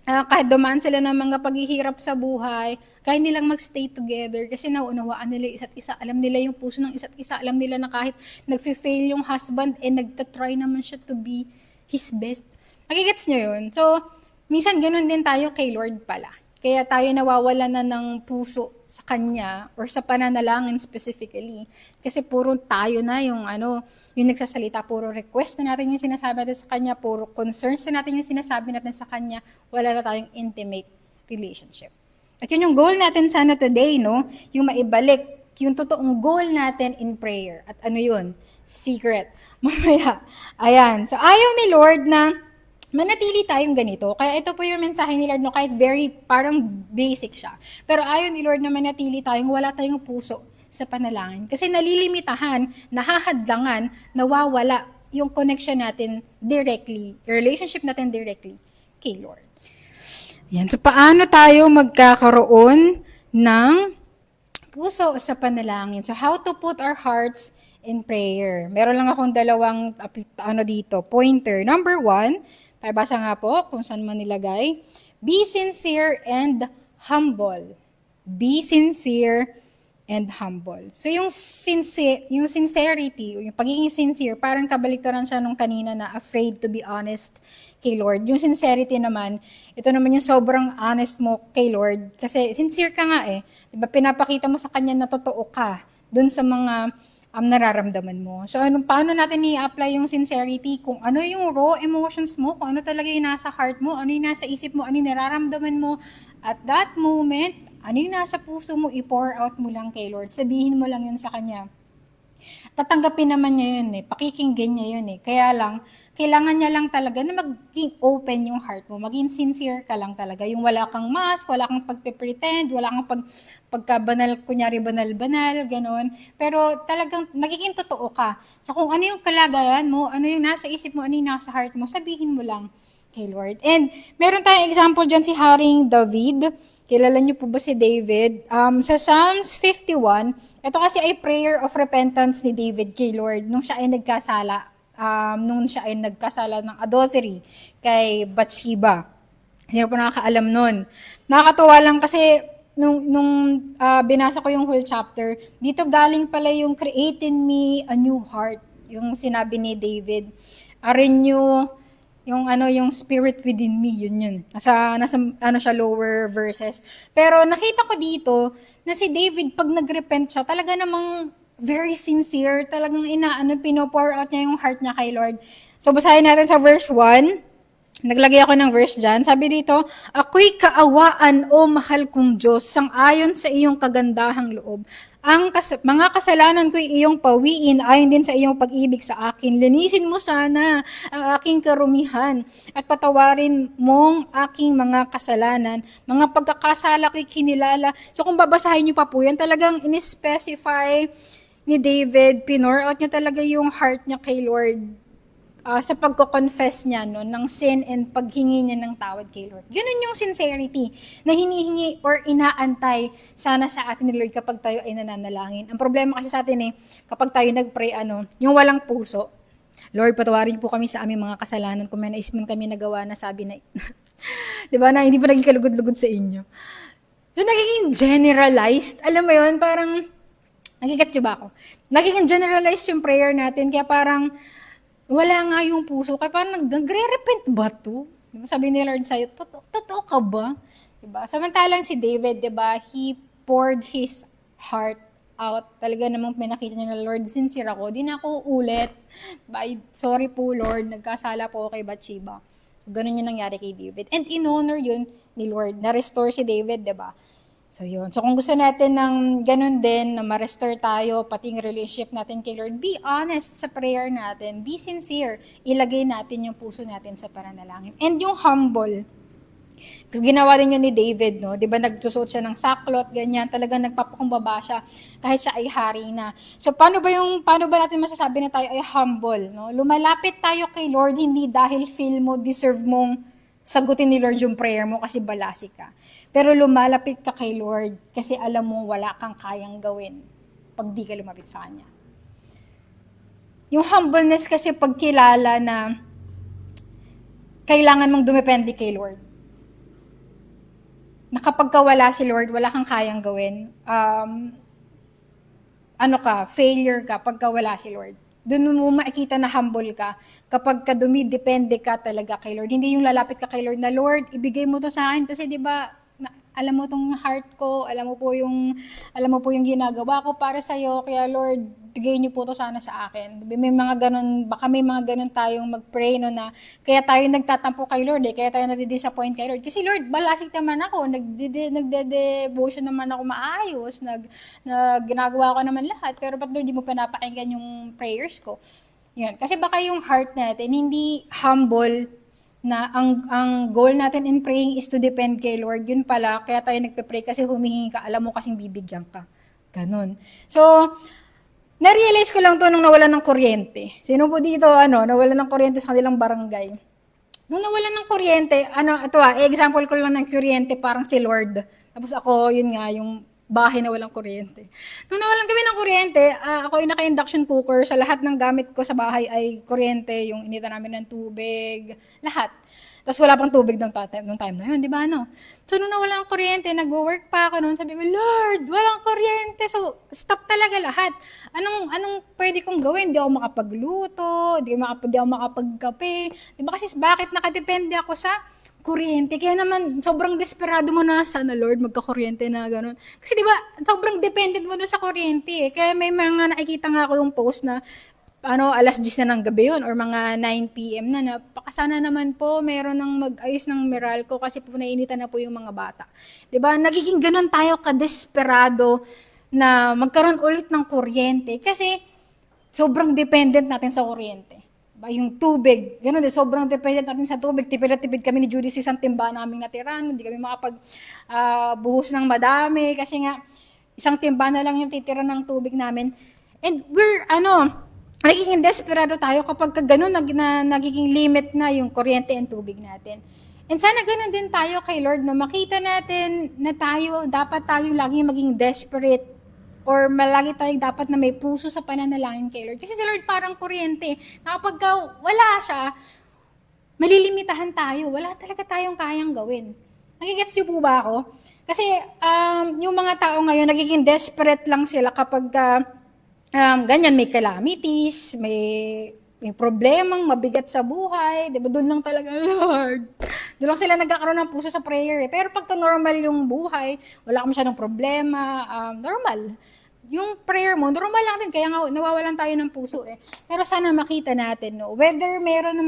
kahit dumaan sila ng mga paghihirap sa buhay, kaya nilang magstay together kasi nauunawaan nila yung isa't isa, alam nila yung puso ng isa't isa, alam nila na kahit nagfe-fail yung husband nagtatry naman siya to be his best. Nakikits nyo yun? So, minsan ganun din tayo kay Lord pala. Kaya tayo nawawala na ng puso sa Kanya or sa pananalangin specifically. Kasi puro tayo na yung yung nagsasalita, puro request na natin yung sinasabi natin sa Kanya, puro concerns na natin yung sinasabi natin sa Kanya, wala na tayong intimate relationship. At yun yung goal natin sana today, no? Yung maibalik, yung totoong goal natin in prayer. At ano yun? Secret. Mamaya. Ayan. So, ayaw ni Lord na manatili tayong ganito. Kaya ito po yung mensahe ni Lord, no, kahit very parang basic siya. Pero ayaw ni Lord na manatili tayong wala tayong puso sa panalangin. Kasi nalilimitahan, nahahadlangan, nawawala yung connection natin directly, yung relationship natin directly kay Lord. Yan. So paano tayo magkakaroon ng puso sa panalangin? So how to put our hearts in prayer. Meron lang akong dalawang dito, pointer. Number 1, pabasa nga po kung saan man nilagay. Be sincere and humble. Be sincere and humble. So yung sincerity, yung pagiging sincere, parang kabaliktaran siya nung kanina na afraid to be honest kay Lord. Yung sincerity naman, ito naman yung sobrang honest mo kay Lord. Kasi sincere ka nga eh. Diba, pinapakita mo sa Kanya na totoo ka dun sa mga nararamdaman mo. So, paano natin i-apply yung sincerity? Kung ano yung raw emotions mo, kung ano talaga yung nasa heart mo, ano yung nasa isip mo, ano yung nararamdaman mo. At that moment, ano yung nasa puso mo, i-pour out mo lang kay Lord. Sabihin mo lang yun sa Kanya. tatanggapin naman niya yun pakikinggan niya yun Kaya lang, kailangan niya lang talaga na maging open yung heart mo, maging sincere ka lang talaga. Yung wala kang mask, wala kang pagpe-pretend, wala kang pagkabanal, kunyari banal-banal, gano'n. Pero talagang nagiging totoo ka. So kung ano yung kalagayan mo, ano yung nasa isip mo, ano yung nasa heart mo, sabihin mo lang kay Lord. And meron tayong example dyan si Haring David. Kilala niyo po ba si David? Sa Psalms 51, ito kasi ay prayer of repentance ni David kay Lord nung siya ay nagkasala. Nung siya ay nagkasala ng adultery kay Bathsheba. Sino po nakakaalam nun? Nakakatuwa lang kasi nung binasa ko yung whole chapter, dito galing pala yung create in me a new heart. Yung sinabi ni David. Renew yung spirit within me, yun. Nasa siya lower verses. Pero nakita ko dito na si David pag nagrepent siya, talaga namang very sincere, talagang pino-pour out niya yung heart niya kay Lord. So basahin natin sa verse 1. Naglagay ako ng verse dyan. Sabi dito, ako'y kaawaan, o mahal kong Diyos, sang-ayon sa iyong kagandahang loob. Ang mga kasalanan ko'y iyong pawiin, ayon din sa iyong pag-ibig sa akin. Linisin mo sana ang aking karumihan at patawarin mong aking mga kasalanan. Mga pagkakasala ko'y kinilala. So kung babasahin niyo pa po yan, talagang in-specify ni David, pinor out niya talaga yung heart niya kay Lord. Sa pagko-confess niya ng sin and paghingi niya ng tawad kay Lord. Ganun yung sincerity na hinihingi or inaantay sana sa atin ni Lord kapag tayo ay nananalangin. Ang problema kasi sa atin kapag tayo nag-pray, yung walang puso. Lord, patawarin po kami sa aming mga kasalanan kung may naisip man kami nagawa na sabi na, di ba, na hindi pa naging kalugod-lugod sa inyo. So, nagiging generalized. Alam mo yun, parang, nagigets ba ako? Nagiging generalized yung prayer natin, kaya parang, wala nga yung puso. Kaya parang nagre-repent ba to? Diba? Sabi ni Lord sa'yo, totoo ka ba? Diba? Samantalang si David, diba, he poured his heart out. Talaga namang pinakita niya na, Lord, sincere ako. Di na ako ulit. Diba? Sorry po, Lord. Nagkasala po kay Bathsheba. So, ganun yung nangyari kay David. And in-honor yun ni Lord. Na-restore si David, diba? So yun. So kung gusto natin ng ganun din, na ma-restore tayo, pati yung relationship natin kay Lord, be honest sa prayer natin, be sincere, ilagay natin yung puso natin sa pananalangin. And yung humble, kasi ginawa din yun ni David, no? Di ba nagsusuot siya ng saklot, ganyan, talagang nagpapakumbaba siya, kahit siya ay hari na. So paano ba natin masasabi na tayo ay humble, no? Lumalapit tayo kay Lord, hindi dahil feel mo, deserve mong sagutin ni Lord yung prayer mo kasi balasi ka. Pero lumalapit ka kay Lord kasi alam mo wala kang kayang gawin pag di ka lumapit sa Kanya. Yung humbleness kasi pagkilala na kailangan mong dumepende kay Lord. Na kapag wala si Lord, wala kang kayang gawin. Failure ka pagka wala si Lord. Doon mo makikita na humble ka kapag dumidepende ka talaga kay Lord. Hindi yung lalapit ka kay Lord na, Lord, ibigay mo to sa akin kasi 'di ba alam mo tong heart ko, alam mo po yung ginagawa ko para sa iyo, kaya Lord, bigay niyo po to sana sa akin. May mga ganun, baka may mga ganun tayong mag-pray no na kaya tayo nagtatampo kay Lord kaya tayo nadi-disappoint kay Lord. Kasi Lord, balasik naman ako, nagde-devotion naman ako maayos, ginagawa ko naman lahat, pero ba't Lord, di mo pinapakinggan yung prayers ko? Yan, kasi baka yung heart natin hindi humble na ang goal natin in praying is to depend kay Lord. Yun pala, kaya tayo nagpe-pray kasi humihingi ka, alam mo kasing bibigyan ka. Ganon. So, na-realize ko lang to nung nawalan ng kuryente. Sino po dito, nawalan ng kuryente sa kanilang barangay? Nung nawalan ng kuryente, example ko lang ng kuryente, parang si Lord. Tapos ako, yun nga, yung bahay na walang kuryente. Nung nawalan kami ng kuryente, ako ay naka-induction cooker. Sa lahat ng gamit ko sa bahay ay kuryente, yung inita namin ng tubig, lahat. Tapos wala pang tubig nung time na yun, di ba So nung nawalan ng kuryente, nag-work pa ako noon, sabi ko, Lord, walang kuryente. So stop talaga lahat. Anong pwede kong gawin? Di ako makapagluto, di ako makapagkape. Di ba kasi bakit nakadepende ako sa kuryente? Kaya naman, sobrang desperado mo na, sana Lord, magka-kuryente na gano'n. Kasi di ba, sobrang dependent mo na sa kuryente. Kaya may mga nakikita nga ako yung post na, 10:00 na ng gabi yun, or mga 9 p.m. na, pakasana naman po, meron ng mag-ayos ng Meralco kasi po nainitan na po yung mga bata. Di ba, nagiging gano'n tayo ka-desperado na magkaroon ulit ng kuryente. Kasi, sobrang dependent natin sa kuryente. Diba? Yung tubig, gano'n din, sobrang dependent natin sa tubig. Tipid na tipid kami ni Judy sa isang timba naming natirano. Hindi kami buhos ng madami kasi nga, isang timba na lang yung titira ng tubig namin. And nagiging desperado tayo kapag gano'n nagiging limit na yung kuryente and tubig natin. And sana gano'n din tayo kay Lord, no? Makita natin na dapat tayo lagi maging desperate or malagi tayong dapat na may puso sa pananalangin kay Lord. Kasi si Lord parang kuryente. Na kapag wala siya, malilimitahan tayo. Wala talaga tayong kayang gawin. Nagigets niyo po ba ako? Kasi yung mga tao ngayon, nagiging desperate lang sila kapag ganyan, may calamities, may problemang mabigat sa buhay. Diba? Doon lang talaga, Lord. Doon lang sila nagkakaroon ng puso sa prayer. Pero pagka normal yung buhay, wala ka masyadong problema, normal. Yung prayer mo, normal lang din, kaya nga nawawalan tayo ng puso eh. Pero sana makita natin, no? Whether meron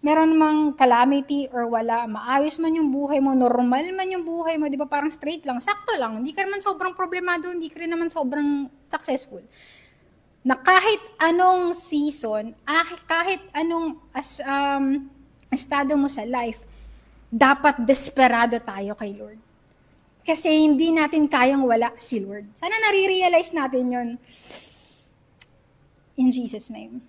namang calamity or wala, maayos man yung buhay mo, normal man yung buhay mo, di ba parang straight lang, sakto lang, hindi ka naman sobrang problemado, hindi ka rin naman sobrang successful. Na kahit anong season, kahit anong estado mo sa life, dapat desperado tayo kay Lord. Kasi hindi natin kayang wala si Lord. Sana nare-realize natin yon. In Jesus' name.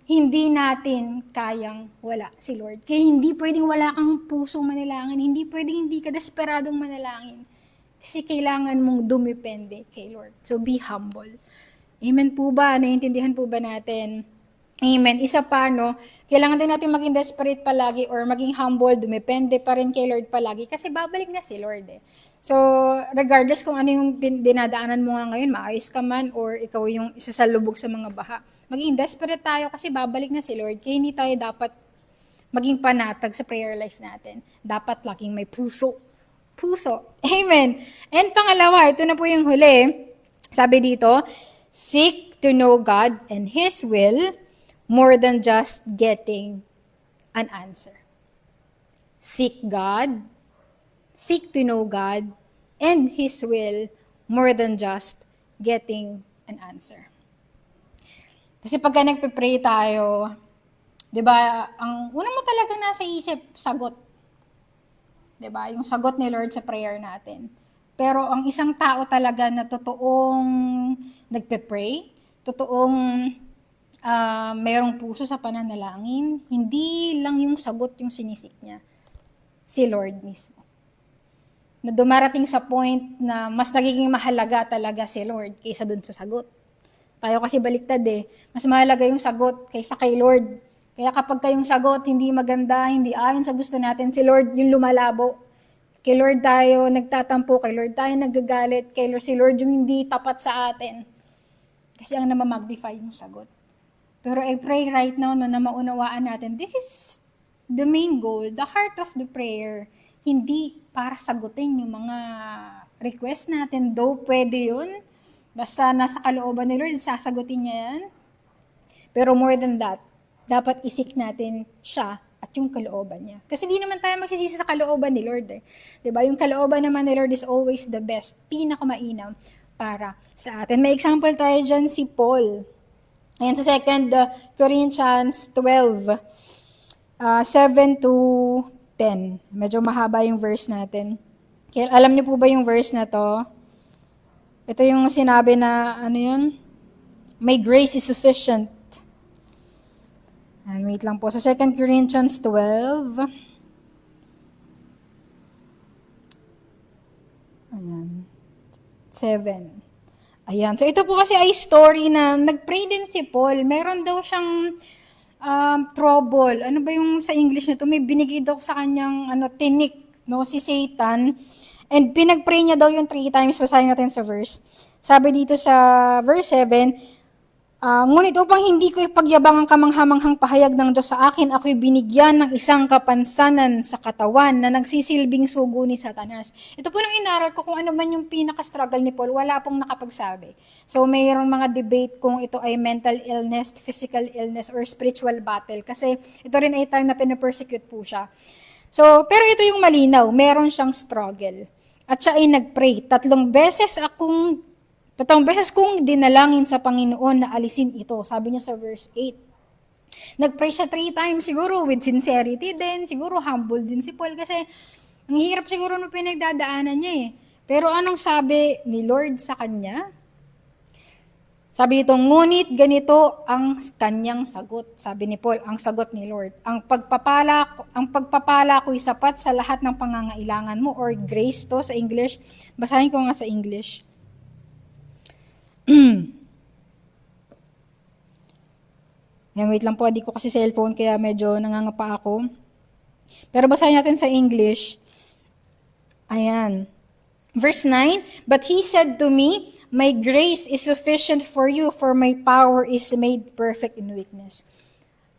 Hindi natin kayang wala si Lord. Kaya hindi pwedeng wala kang pusong manalangin. Hindi pwedeng hindi ka desperadong manalangin. Kasi kailangan mong dumepende kay Lord. So be humble. Amen po ba? Naiintindihan po ba natin? Amen. Isa pa, no? Kailangan din natin maging desperate palagi or maging humble, dumepende pa rin kay Lord palagi kasi babalik na si Lord eh. So, regardless kung ano yung dinadaanan mo nga ngayon, maayos ka man or ikaw yung isa sa lubog sa mga baha, maging desperate tayo kasi babalik na si Lord. Kaya hindi tayo dapat maging panatag sa prayer life natin. Dapat laging may puso. Puso. Amen. And pangalawa, ito na po yung huli. Sabi dito, seek to know God and His will more than just getting an answer. Seek to know God and His will more than just getting an answer. Kasi pagka nagpe-pray tayo, di ba, ang una mo talaga nasa isip, sagot. Di ba? Yung sagot ni Lord sa prayer natin. Pero ang isang tao talaga na totoong nagpe-pray, totoong mayroong puso sa pananalangin, hindi lang yung sagot yung sinisik niya. Si Lord mismo. Na dumarating sa point na mas nagiging mahalaga talaga si Lord kaysa dun sa sagot. Tayo kasi baliktad eh. Mas mahalaga yung sagot kaysa kay Lord. Kaya kapag kayong sagot hindi maganda, hindi ayon sa gusto natin, si Lord yung lumalabo. Kay Lord tayo nagtatampo, kay Lord tayo nagagalit, si Lord yung hindi tapat sa atin. Kasi ang namamagnify yung sagot. Pero I pray right now na maunawaan natin, this is the main goal, the heart of the prayer. Hindi para sagutin yung mga request natin, though pwede yun. Basta nasa kalooban ni Lord, sasagutin niya yan. Pero more than that, dapat isik natin siya at yung kalooban niya. Kasi di naman tayo magsisisi sa kalooban ni Lord eh. 'Di ba? Yung kalooban naman ni Lord is always the best, pinakamainam para sa atin. May example tayo dyan, si Paul. Ayan sa 2 Corinthians 12, 7 to 10. Medyo mahaba yung verse natin. Kaya, alam niyo po ba yung verse na to? Ito yung sinabi na, may grace is sufficient. And wait lang po. Sa 2 Corinthians 12, ayan, 7. Ayan. So, ito po kasi ay story na nag-pray din si Paul. Meron daw siyang trouble. Ano ba yung sa English nito? May binigay daw sa kanyang tinik, no, si Satan. And pinag-pray niya daw yung 3 times. Basahin natin sa verse. Sabi dito sa verse 7, ngunit upang hindi ko ipagyabang ang kamanghamanghang pahayag ng Diyos sa akin, ako'y binigyan ng isang kapansanan sa katawan na nagsisilbing sugo ni Satanas. Ito po nang inaral ko kung ano man yung pinaka-struggle ni Paul, wala pong nakapagsabi. So mayroong mga debate kung ito ay mental illness, physical illness, or spiritual battle. Kasi ito rin ay time na pinapersecute po siya. So, pero ito yung malinaw, meron siyang struggle. At siya ay nag-pray. 3 beses akong Patawang beses kong dinalangin sa Panginoon na alisin ito. Sabi niya sa verse 8. Nag-pray siya 3 times siguro with sincerity din. Siguro humble din si Paul kasi ang hirap siguro nung pinagdadaanan niya eh. Pero anong sabi ni Lord sa kanya? Sabi nito, ngunit ganito ang kanyang sagot. Sabi ni Paul, ang sagot ni Lord. Ang pagpapala ko'y sapat sa lahat ng pangangailangan mo, or grace to sa English. Basahin ko nga sa English. Yan, wait lang po, di ko kasi cellphone kaya medyo nangangapa ako. Pero basahin natin sa English. Ayan. Verse 9, but he said to me, my grace is sufficient for you, for my power is made perfect in weakness.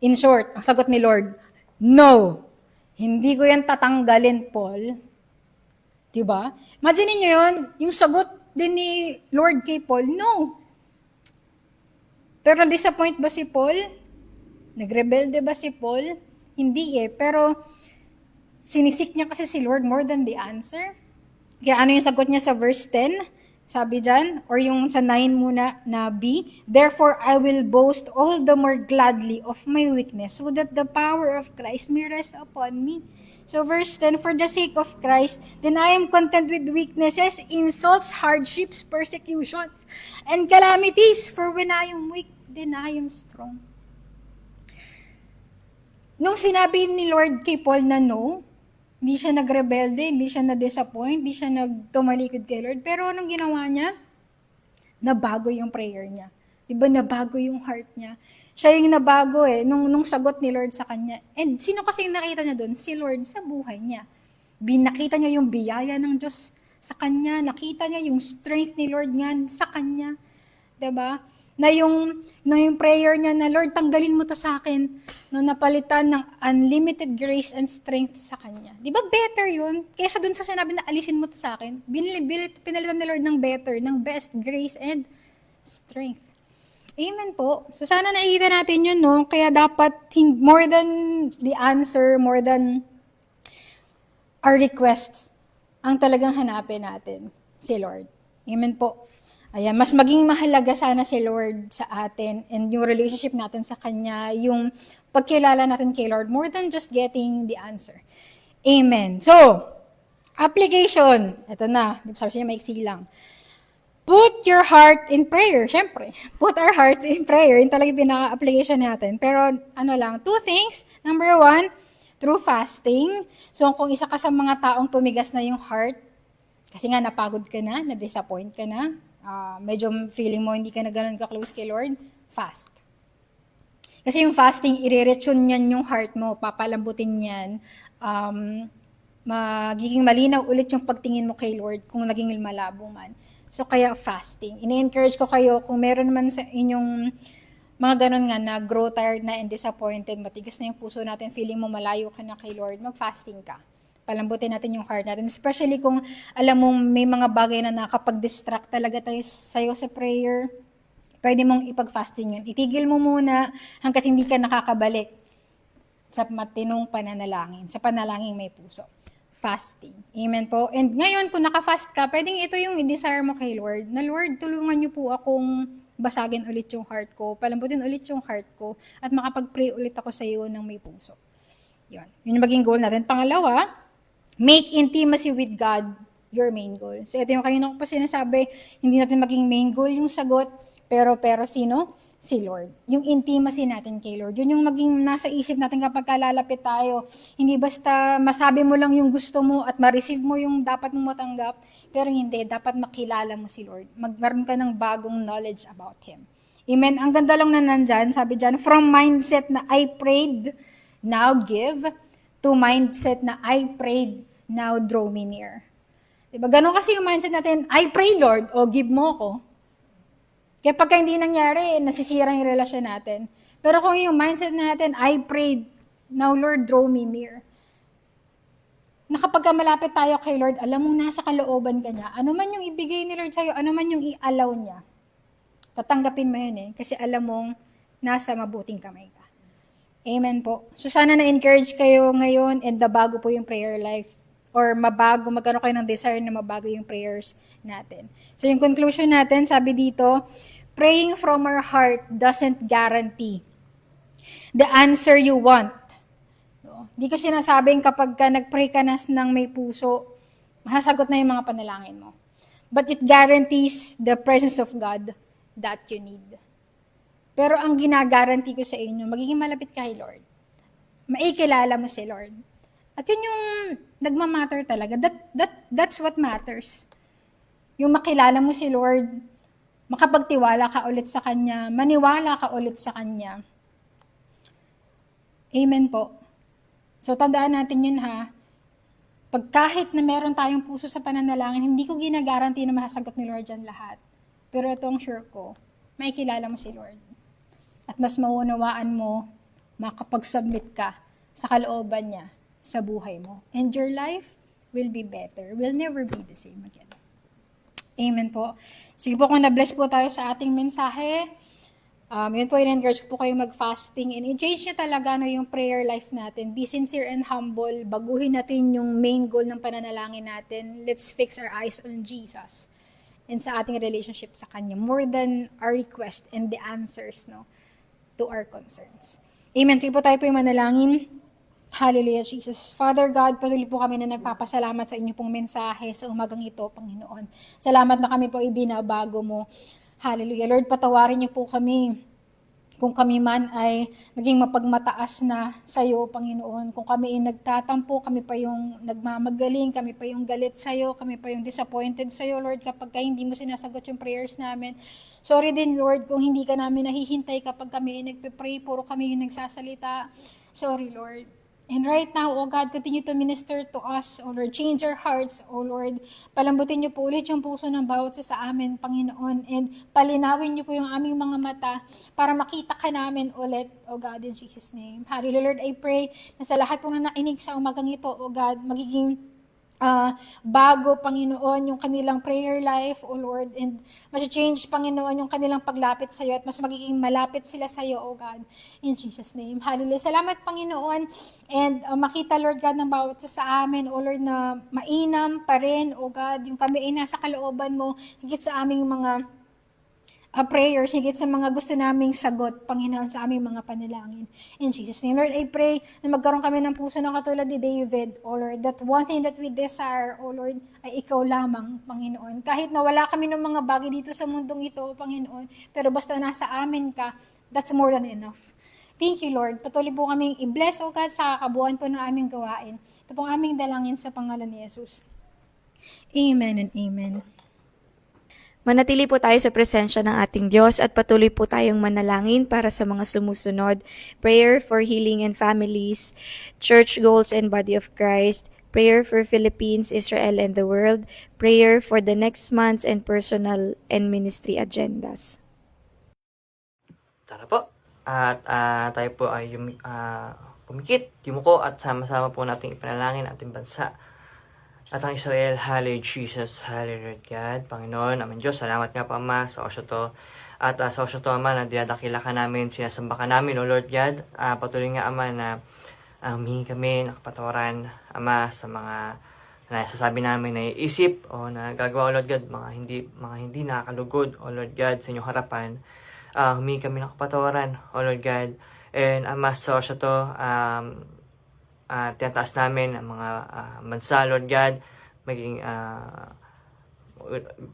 In short, ang sagot ni Lord, no, hindi ko yan tatanggalin, Paul. Diba? Imagine niyo yun, yung sagot din ni Lord kay Paul, no. Pero disappoint ba si Paul? Nagrebelde ba si Paul? Hindi eh, pero sinisik niya kasi si Lord more than the answer. Kaya ano yung sagot niya sa verse 10? Sabi dyan, or yung sa 9 muna na B, therefore I will boast all the more gladly of my weakness so that the power of Christ may rest upon me. So verse 10, for the sake of Christ, then I am content with weaknesses, insults, hardships, persecutions, and calamities, for when I am weak, then I am strong. Nung sinabi ni Lord kay Paul na no, hindi siya nagrebelde, hindi siya na-disappoint, hindi siya nagtumalikod kay Lord. Pero anong ginawa niya? Nabago yung prayer niya. Diba nabago yung heart niya? Siya yung nabago nung sagot ni Lord sa kanya. And sino kasi yung nakita niya doon? Si Lord sa buhay niya. Nakita niya yung biyaya ng Diyos sa kanya. Nakita niya yung strength ni Lord nga sa kanya. Diba? Na yung prayer niya na, Lord, tanggalin mo to sa akin, no, napalitan ng unlimited grace and strength sa kanya. Di ba better yun? Kaysa dun sa sinabi na alisin mo to sa akin, pinalitan ni Lord ng better, ng best grace and strength. Amen po. So sana nakikita natin yun, no? Kaya dapat more than the answer, more than our requests, ang talagang hanapin natin si Lord. Amen po. Ayan, mas maging mahalaga sana si Lord sa atin and yung relationship natin sa Kanya, yung pagkilala natin kay Lord, more than just getting the answer. Amen. So, application. Ito na, sabi siya maiksi lang. Put your heart in prayer. Siyempre, put our hearts in prayer. Yung talagang pinaka-application natin. Pero ano lang, 2 things. Number 1, through fasting. So, kung isa ka sa mga taong tumigas na yung heart, kasi nga napagod ka na, na-disappoint ka na, medyo feeling mo hindi ka na ganun ka-close kay Lord, fast. Kasi yung fasting, i-retune yan yung heart mo, papalambutin yan, magiging malinaw ulit yung pagtingin mo kay Lord kung naging malabo man. So kaya fasting. Ini-encourage ko kayo kung meron man sa inyong mga ganun nga na grow tired na and disappointed, matigas na yung puso natin, feeling mo malayo ka na kay Lord, mag-fasting ka. Palambutin natin yung heart natin. Especially kung alam mong may mga bagay na nakapag-distract talaga tayo sa'yo sa prayer, pwede mong ipag-fasting yun. Itigil mo muna hanggat hindi ka nakakabalik sa matinong pananalangin, sa panalangin may puso. Fasting. Amen po. And ngayon, kung naka-fast ka, pwedeng ito yung i-desire mo kay Lord, na Lord, tulungan niyo po akong basagin ulit yung heart ko, palambutin ulit yung heart ko, at makapag-pray ulit ako sa iyo ng may puso. Yun. Yun yung maging goal natin. Pangalawa, make intimacy with God your main goal. So ito yung kanina ko pa sinasabi, hindi natin maging main goal yung sagot, pero sino? Si Lord. Yung intimacy natin kay Lord. Yun yung maging nasa isip natin kapag kalalapit tayo. Hindi basta masabi mo lang yung gusto mo at ma-receive mo yung dapat mong matanggap, pero hindi, dapat makilala mo si Lord. Magkaroon ka ng bagong knowledge about Him. Amen. Ang ganda lang na nandyan, sabi dyan, from mindset na I prayed, now give, to mindset na I prayed, now draw me near. Diba? Ganun kasi yung mindset natin, I pray Lord, o give mo ko. Kaya pagka hindi nangyari, nasisira yung relasyon natin. Pero kung yung mindset natin, I prayed, now Lord, draw me near. Na kapag malapit tayo kay Lord, alam mong nasa kalooban ka niya, ano man yung ibigay ni Lord sa'yo, ano man yung i-allow niya, tatanggapin mo yun kasi alam mong nasa mabuting kamay ka. Amen po. So sana na-encourage kayo ngayon and bago po yung prayer life. or magkaroon kayo ng desire na mabago yung prayers natin. So yung conclusion natin, sabi dito, praying from our heart doesn't guarantee the answer you want. No? Di ko sinasabing kapag ka nag-pray ka na ng may puso, masasagot na yung mga panalangin mo. But it guarantees the presence of God that you need. Pero ang ginagaranti ko sa inyo, magiging malapit kay Lord. Maikilala mo si Lord. At yun yung nagmamatter talaga. That's what matters. Yung makilala mo si Lord, makapagtiwala ka ulit sa Kanya, maniwala ka ulit sa Kanya. Amen po. So tandaan natin yun ha. Pag kahit na meron tayong puso sa pananalangin, hindi ko ginagaranti na masasagot ni Lord dyan lahat. Pero ito ang sure ko, makikilala mo si Lord. At mas maunawaan mo, makapag-submit ka sa kalooban niya sa buhay mo. And your life will be better. Will never be the same again. Amen po. Sige po, kung na-bless po tayo sa ating mensahe, yun po, in-encourage po kayo mag-fasting and i-change nyo talaga yung prayer life natin. Be sincere and humble. Baguhin natin yung main goal ng pananalangin natin. Let's fix our eyes on Jesus and sa ating relationship sa Kanya more than our request and the answers to our concerns. Amen. Sige po tayo po yung manalangin. Hallelujah, Jesus. Father God, patuloy po kami na nagpapasalamat sa inyo pong mensahe sa umagang ito, Panginoon. Salamat na kami po ibinabago mo. Hallelujah. Lord, patawarin niyo po kami kung kami man ay naging mapagmataas na sa iyo, Panginoon. Kung kami ay nagtatampo, kami pa yung nagmamagaling, kami pa yung galit sa iyo, kami pa yung disappointed sa iyo, Lord, kapag hindi mo sinasagot yung prayers namin. Sorry din, Lord, kung hindi ka namin nahihintay kapag kami ay nagpe-pray, puro kami yung nagsasalita. Sorry, Lord. And right now, oh God, continue to minister to us, oh Lord. Change our hearts, oh Lord. Palambutin niyo po ulit yung puso ng bawat isa sa amin, Panginoon. And palinawin niyo po yung aming mga mata para makita ka namin ulit, oh God, in Jesus' name. Hallelujah, Lord, I pray na sa lahat po na nainig sa umagang ito, oh God, magiging bago, Panginoon, yung kanilang prayer life, O Lord, and mas-change, Panginoon, yung kanilang paglapit sa iyo at mas magiging malapit sila sa iyo, O God, in Jesus' name. Hallelujah. Salamat, Panginoon, and makita, Lord God, ng bawat sa amin, O Lord, na mainam pa rin, O God, yung kami ay nasa kalooban mo, higit sa aming mga prayers, higit sa mga gusto naming sagot, Panginoon, sa aming mga panalangin. In Jesus' name, Lord, I pray na magkaroon kami ng puso na katulad ni David, O Lord, that one thing that we desire, O Lord, ay ikaw lamang, Panginoon. Kahit na wala kami ng mga bagay dito sa mundong ito, Panginoon, pero basta nasa amin ka, that's more than enough. Thank you, Lord. Patuloy po kaming i-bless, O God, sa kabuuan po ng aming gawain. Ito pong aming dalangin sa pangalan ni Jesus. Amen and amen. Manatili po tayo sa presensya ng ating Diyos at patuloy po tayong manalangin para sa mga sumusunod. Prayer for healing and families, church goals and body of Christ, prayer for Philippines, Israel, and the world, prayer for the next months and personal and ministry agendas. Tara po. At tayo po ay pumikit, yumuko at sama-sama po nating ipanalangin ating bansa. At ang Israel, Hallelujah Jesus, Hallelujah God, Panginoon, aming Diyos, salamat nga po Ama sa osyo to. At sa osyo to Ama, na dinadakila ka namin, sinasamba ka namin, O Lord God. Patuloy nga Ama na humingi kami ng kapatawaran, Ama, sa mga nasasabi namin na iisip o na gagawa, O Lord God, mga hindi nakakalugod, O Lord God, sa inyong harapan. Humingi kami ng kapatawaran, O Lord God. And Ama, sa osyo to, tinataas namin ang mga bansa, Lord God, maging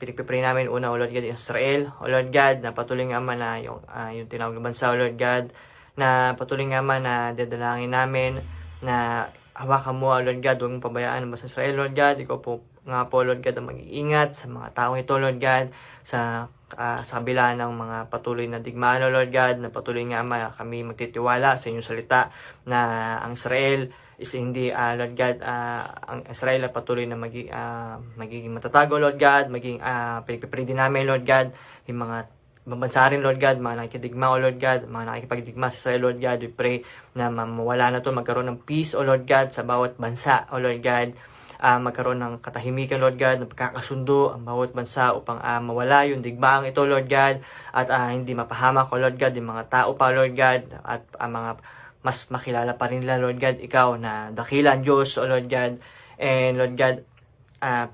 pinagpipray namin una, O Lord God, Israel, O Lord God, na patuloy nga man na yung tinawag na bansa, O Lord God, na patuloy nga man na dadalangin namin na hawakan mo, O Lord God, huwag mong pabayaan ang bansa Israel, Lord God. Ikaw po nga po, Lord God, ang mag-iingat sa mga taong ito, Lord God, sa kabila ng mga patuloy na digmaan, O Lord God, na patuloy nga man kami magtitiwala sa inyong salita na ang Israel is hindi, Lord God, ang Israel ay patuloy na magiging matatago, Lord God, maging pinagpipray din namin, Lord God, yung mga bansa rin, Lord God, mga nakikidigma, O Lord God, mga nakikipagdigma sa Israel, Lord God, we pray na mawala na to, magkaroon ng peace, O Lord God, sa bawat bansa, O Lord God, magkaroon ng katahimikan, Lord God, ng pagkakasundo ang bawat bansa upang mawala yung digmaang ito, Lord God, at hindi mapahamak, O Lord God, yung mga tao pa, Lord God, at mga mas makilala pa rin nila, Lord God, ikaw na dakilang Diyos, O Lord God, And Lord God,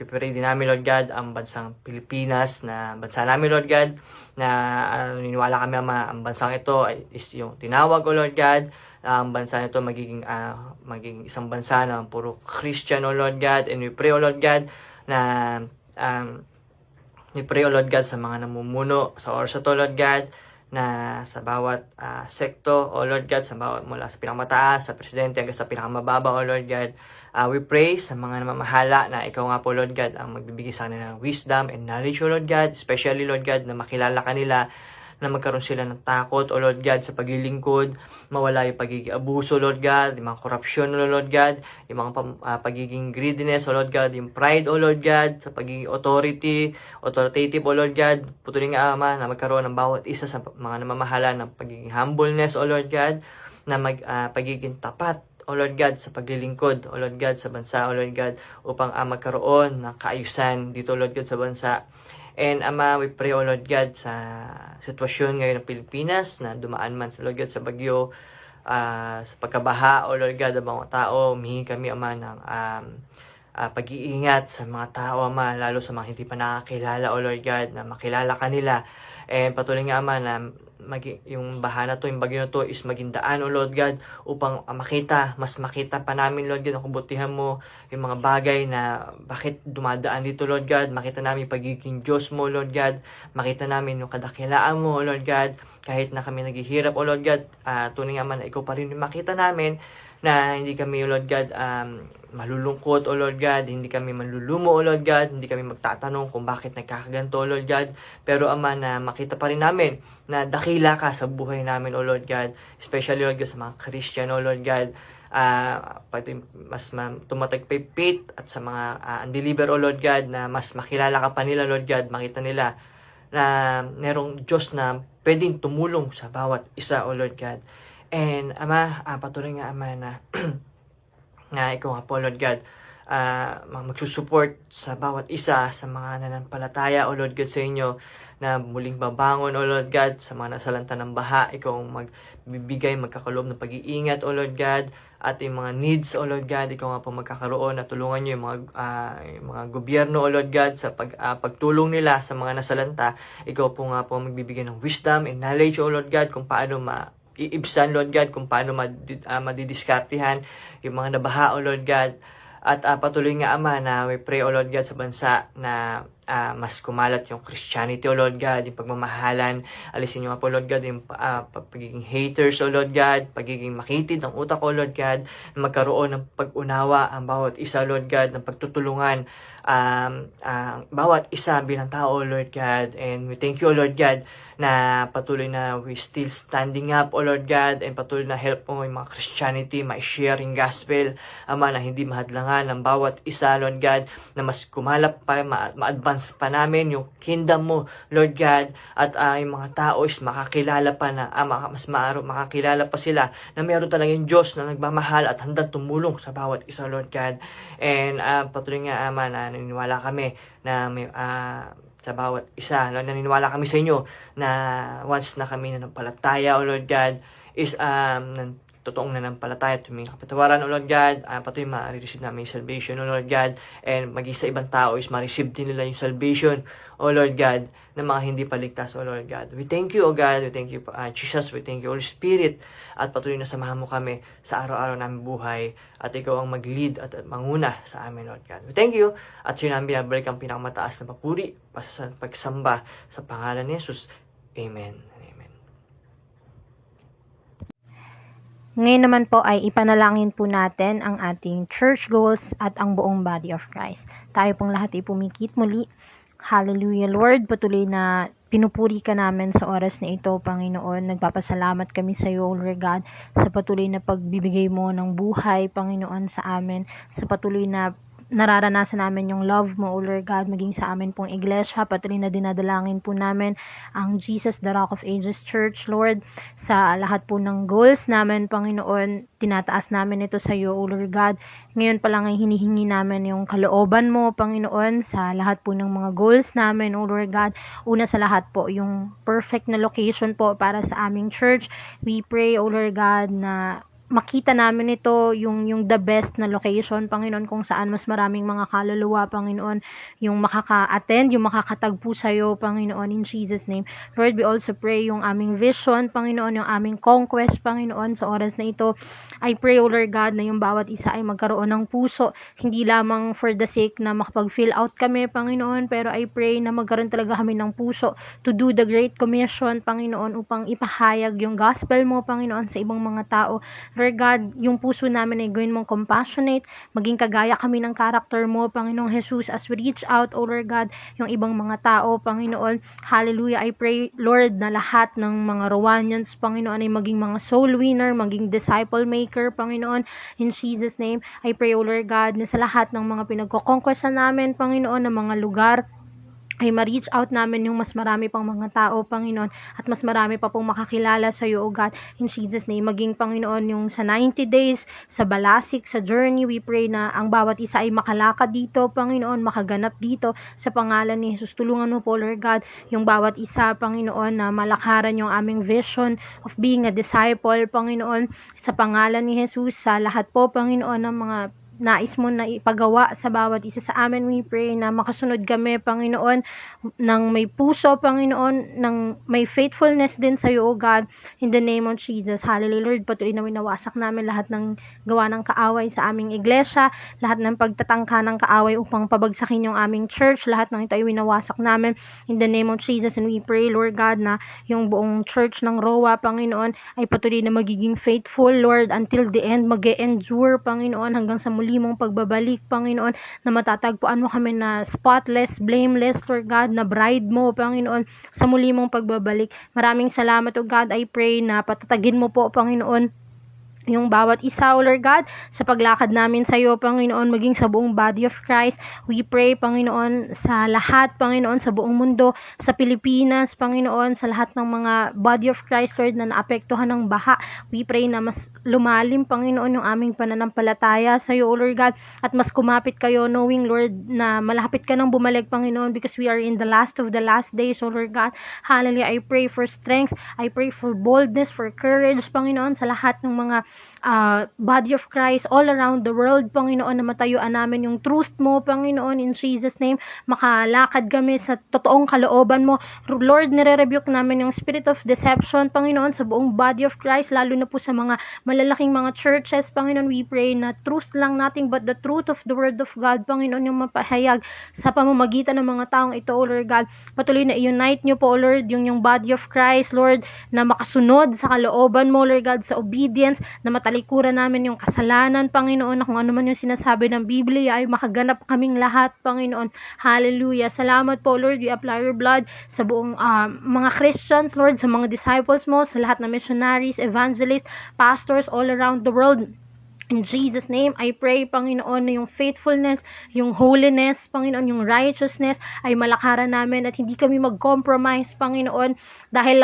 pipray din namin, Lord God, ang bansang Pilipinas na bansa namin, Lord God, na niniwala kami, Ama, ang bansang ito is yung tinawag, O Lord God. Ang bansa nito magiging isang bansa na puro Christian, O Lord God. And we pray, O Lord God, na we pray, O Lord God, sa mga namumuno sa oras to, Lord God, na sa bawat sekto, O Lord God, sa bawat mula sa pinakamataas, sa presidente hanggang sa pinakamababa, O Lord God. We pray sa mga namamahala na ikaw nga po, Lord God, ang magbibigay sa kanila ng wisdom and knowledge, O Lord God, especially, Lord God, na makilala kanila, na magkaroon sila ng takot, O Lord God, sa paglilingkod, mawala yung pagiging abuso, Lord God, yung mga korupsyon, O Lord God, yung mga pagiging greediness, O Lord God, yung pride, O Lord God, sa pagiging authoritative, O Lord God, putulin nga, Ama, na magkaroon ng bawat isa sa mga namamahala ng pagiging humbleness, O Lord God, na pagiging tapat, O Lord God, sa paglilingkod, O Lord God, sa bansa, O Lord God, upang magkaroon ng kaayusan dito, Lord God, sa bansa. And Ama, we pray, O Lord God, sa sitwasyon ngayon ng Pilipinas na dumaan man sa Lord God sa bagyo, sa pagkabaha, O Lord God, ang mga tao, humihingi kami, Ama, ng pag-iingat sa mga tao, Ama, lalo sa mga hindi pa nakakilala, O Lord God, na makilala kanila. And patuloy nga, Ama, na yung baha na to, yung bagyo na to is maging daan, O Lord God, upang mas makita pa namin, Lord God, ang kabutihan mo, yung mga bagay na bakit dumadaan dito, Lord God, makita namin yung pagiging Diyos mo, Lord God, makita namin yung kadakilaan mo, Lord God, kahit na kami naghihirap, O Lord God, tunay nga man na ikaw pa rin yung makita namin, na hindi kami, O Lord God, malulungkot, O Lord God, hindi kami manlulumo, O Lord God, hindi kami magtatanong kung bakit nagkakaganto, O Lord God, pero Ama, na makita pa rin namin na dakila ka sa buhay namin, O Lord God, especially, Lord God, sa mga Christian, O Lord God, mas tumatagpay faith at sa mga unbeliever, O Lord God, na mas makilala ka pa nila, Lord God, makita nila na merong Diyos na pwedeng tumulong sa bawat isa, O Lord God. And Ama, patuloy nga, Ama, na na ikaw nga po, Lord God, magsusupport sa bawat isa sa mga nananampalataya, O Lord God, sa inyo, na muling babangon, O Lord God, sa mga nasalanta ng baha. Ikaw ang magbibigay, magkakaloob ng pag-iingat, O Lord God, at yung mga needs, O Lord God, ikaw nga po magkakaroon at tulungan nyo yung mga gobyerno, O Lord God, sa pagtulong nila sa mga nasalanta. Ikaw po nga po magbibigay ng wisdom and knowledge, O Lord God, kung paano iibsan, Lord God, kung paano madidiskartihan yung mga nabaha, O Lord God. At patuloy nga, Ama, na we pray, O Lord God, sa bansa na mas kumalat yung Christianity, O Lord God, yung pagmamahalan. Alisin nyo nga po, Lord God, yung pagiging haters, O Lord God, pagiging makitid ng utak, O Lord God, na magkaroon ng pag-unawa ang bawat isa, Lord God, ng pagtutulungan bawat isa bilang tao, O Lord God. And we thank you, O Lord God, na patuloy na we still standing up, O Lord God, and patuloy na help mo yung mga Christianity, ma-share yung gospel, Ama, na hindi mahadlangan ng bawat isa, Lord God, na mas kumalap pa, ma-advance pa namin yung kingdom mo, Lord God, at yung mga tao is makakilala pa na, makakilala pa sila na meron talagang Diyos na nagmamahal at handang tumulong sa bawat isa, Lord God. And patuloy nga, Ama, na naniniwala kami na may sa bawat isa. Naniniwala kami sa inyo na once na kami nanampalataya, O Lord God, is totoong nanampalataya, tumingin kapatawaran, O Lord God, patuloy ma-receive namin yung salvation, O Lord God, and maging sa ibang tao is ma-receive din nila yung salvation, O Lord God, ng mga hindi paligtas, O Lord God. We thank you, O God, we thank you, Jesus, we thank you, Holy Spirit, at patuloy na samahan mo kami sa araw-araw namin buhay, at ikaw ang mag-lead at manguna sa amin, Lord God. We thank you, at sa'yo namin binabalik ang pinakamataas na papuri, sa pagsamba sa pangalan ni Jesus. Amen. Amen. Ngayon naman po ay ipanalangin po natin ang ating church goals at ang buong body of Christ. Tayo pong lahat ay pumikit muli. Hallelujah, Lord. Patuloy na pinupuri ka namin sa oras na ito, Panginoon. Nagpapasalamat kami sa iyo, Lord God, sa patuloy na pagbibigay mo ng buhay, Panginoon, sa amin. Sa patuloy na nararanasan namin yung love mo, O Lord God, maging sa amin pong iglesia. Patuloy na dinadalangin po namin ang Jesus, the Rock of Ages Church, Lord. Sa lahat po ng goals namin, Panginoon, tinataas namin ito sa iyo, O Lord God. Ngayon pa lang ay hinihingi namin yung kalooban mo, Panginoon, sa lahat po ng mga goals namin, O Lord God. Una sa lahat po, yung perfect na location po para sa aming church. We pray, O Lord God, na makita namin ito yung the best na location, Panginoon, kung saan mas maraming mga kaluluwa, Panginoon, yung makaka-attend, yung makakatagpo sa'yo, Panginoon, in Jesus' name. Lord, we also pray yung aming vision, Panginoon, yung aming conquest, Panginoon, sa oras na ito. I pray, O Lord God, na yung bawat isa ay magkaroon ng puso, hindi lamang for the sake na makapag-fill out kami, Panginoon, pero I pray na magkaroon talaga kami ng puso to do the Great Commission, Panginoon, upang ipahayag yung gospel mo, Panginoon, sa ibang mga tao. Lord God, yung puso namin ay gawin mong compassionate, maging kagaya kami ng character mo, Panginoong Jesus, as we reach out, O Lord God, yung ibang mga tao, Panginoon. Hallelujah. I pray, Lord, na lahat ng mga Rowanians, Panginoon, ay maging mga soul winner, maging disciple maker, Panginoon, in Jesus' name. I pray, O Lord God, na sa lahat ng mga pinagkukonquestan namin, Panginoon, ng mga lugar, ay ma-reach out namin yung mas marami pang mga tao, Panginoon, at mas marami pa pong makakilala sa iyo, O God, in Jesus' name. Maging, Panginoon, yung sa 90 days, sa balasik, sa journey, we pray na ang bawat isa ay makalakad dito, Panginoon, makaganap dito, sa pangalan ni Jesus. Tulungan mo po, Lord God, yung bawat isa, Panginoon, na malakaran yung aming vision of being a disciple, Panginoon, sa pangalan ni Jesus, sa lahat po, Panginoon, ng mga nais mo na ipagawa sa bawat isa sa amin. We pray na makasunod kami, Panginoon, ng may puso, Panginoon, ng may faithfulness din sa iyo, O God, in the name of Jesus. Hallelujah, Lord. Patuloy na winawasak namin lahat ng gawa ng kaaway sa aming iglesia, lahat ng pagtatangka ng kaaway upang pabagsakin yung aming church, lahat ng ito ay winawasak namin in the name of Jesus. And we pray, Lord God, na yung buong church ng Rowa, Panginoon, ay patuloy na magiging faithful, Lord, until the end, mag-e-endure, Panginoon, hanggang sa muli mong pagbabalik, Panginoon, na matatagpuan mo kami na spotless, blameless, Lord God, na bride mo, Panginoon, sa muli mong pagbabalik. Maraming salamat, O God. I pray na patatagin mo po, Panginoon, yung bawat isa, O Lord God, sa paglakad namin sa iyo, Panginoon, maging sa buong body of Christ. We pray, Panginoon, sa lahat, Panginoon, sa buong mundo, sa Pilipinas, Panginoon, sa lahat ng mga body of Christ, Lord, na naapektuhan ng baha. We pray na mas lumalim, Panginoon, yung aming pananampalataya sa iyo, O Lord God, at mas kumapit kayo, knowing, Lord, na malapit ka nang bumalik, Panginoon, because we are in the last of the last days, O Lord God. Hallelujah. I pray for strength. I pray for boldness, for courage, Panginoon, sa lahat ng mga body of Christ all around the world, Panginoon, na matayuan namin yung truth mo, Panginoon, in Jesus' name. Makalakad kami sa totoong kalooban mo. Lord, nire-rebuke namin yung spirit of deception, Panginoon, sa buong body of Christ, lalo na po sa mga malalaking mga churches, Panginoon. We pray na truth lang, nothing but the truth of the word of God, Panginoon, yung mapahayag sa pamamagitan ng mga taong ito, O Lord God. Patuloy na i-unite nyo po, O Lord, yung body of Christ, Lord, na makasunod sa kalooban mo, Lord God, sa obedience, na matalikuran namin yung kasalanan, Panginoon, na kung ano man yung sinasabi ng Biblia ay makaganap kaming lahat, Panginoon. Hallelujah. Salamat po, Lord. We apply your blood sa buong mga Christians, Lord, sa mga disciples mo, sa lahat ng missionaries, evangelists, pastors all around the world. In Jesus' name, I pray, Panginoon, na yung faithfulness, yung holiness, Panginoon, yung righteousness ay malakaran namin at hindi kami mag-compromise, Panginoon, dahil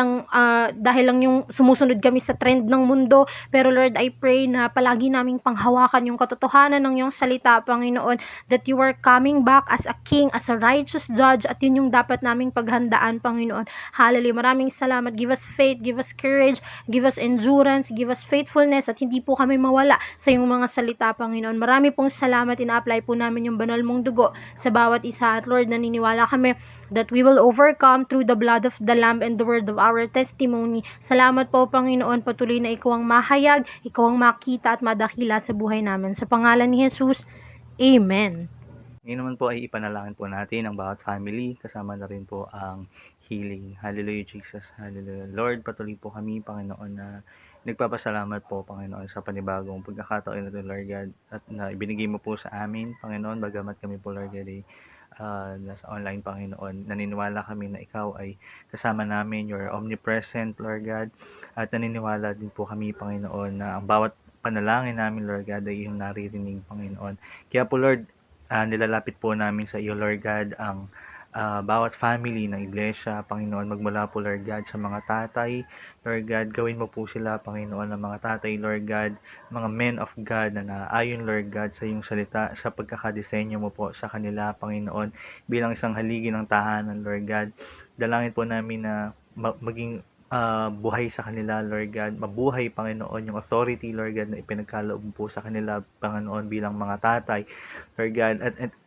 lang yung sumusunod kami sa trend ng mundo. Pero Lord, I pray na palagi naming panghawakan yung katotohanan ng iyong salita, Panginoon, that you are coming back as a king, as a righteous judge, at yun yung dapat naming paghandaan, Panginoon. Hallelujah. Maraming salamat. Give us faith, give us courage, give us endurance, give us faithfulness, at hindi po kami mawala sa iyong mga salita, Panginoon. Marami pong salamat. Ina-apply po namin yung banal mong dugo sa bawat isa. At Lord, naniniwala kami that we will overcome through the blood of the Lamb and the word of our testimony. Salamat po, Panginoon. Patuloy na ikaw ang mahayag, ikaw ang makita at madakila sa buhay namin. Sa pangalan ni Jesus, Amen. Ngayon naman po ay ipanalangin po natin ang bawat family, kasama na rin po ang healing. Hallelujah, Jesus. Hallelujah. Lord, patuloy po kami, Panginoon, na nagpapasalamat po, Panginoon, sa panibagong pagkakataon na ito, Lord God, at na ibinigay mo po sa amin, Panginoon, bagamat kami po, Lord God, nasa online, Panginoon. Naniniwala kami na ikaw ay kasama namin, you're omnipresent, Lord God, at naniniwala din po kami, Panginoon, na ang bawat panalangin namin, Lord God, ay iyong naririnig, Panginoon. Kaya po, Lord, nilalapit po namin sa iyo, Lord God, ang bawat family ng iglesia, Panginoon, magmula po, Lord God, sa mga tatay, Lord God, gawin mo po sila, Panginoon, ng mga tatay, Lord God, mga men of God na naayon, Lord God, sa iyong salita, sa pagkakadesenyo mo po sa kanila, Panginoon, bilang isang haligi ng tahanan, Lord God. Dalangin po namin na maging buhay sa kanila, Lord God. Mabuhay, Panginoon, yung authority, Lord God, na ipinagkaloob mo po sa kanila, Panginoon, bilang mga tatay, Lord God.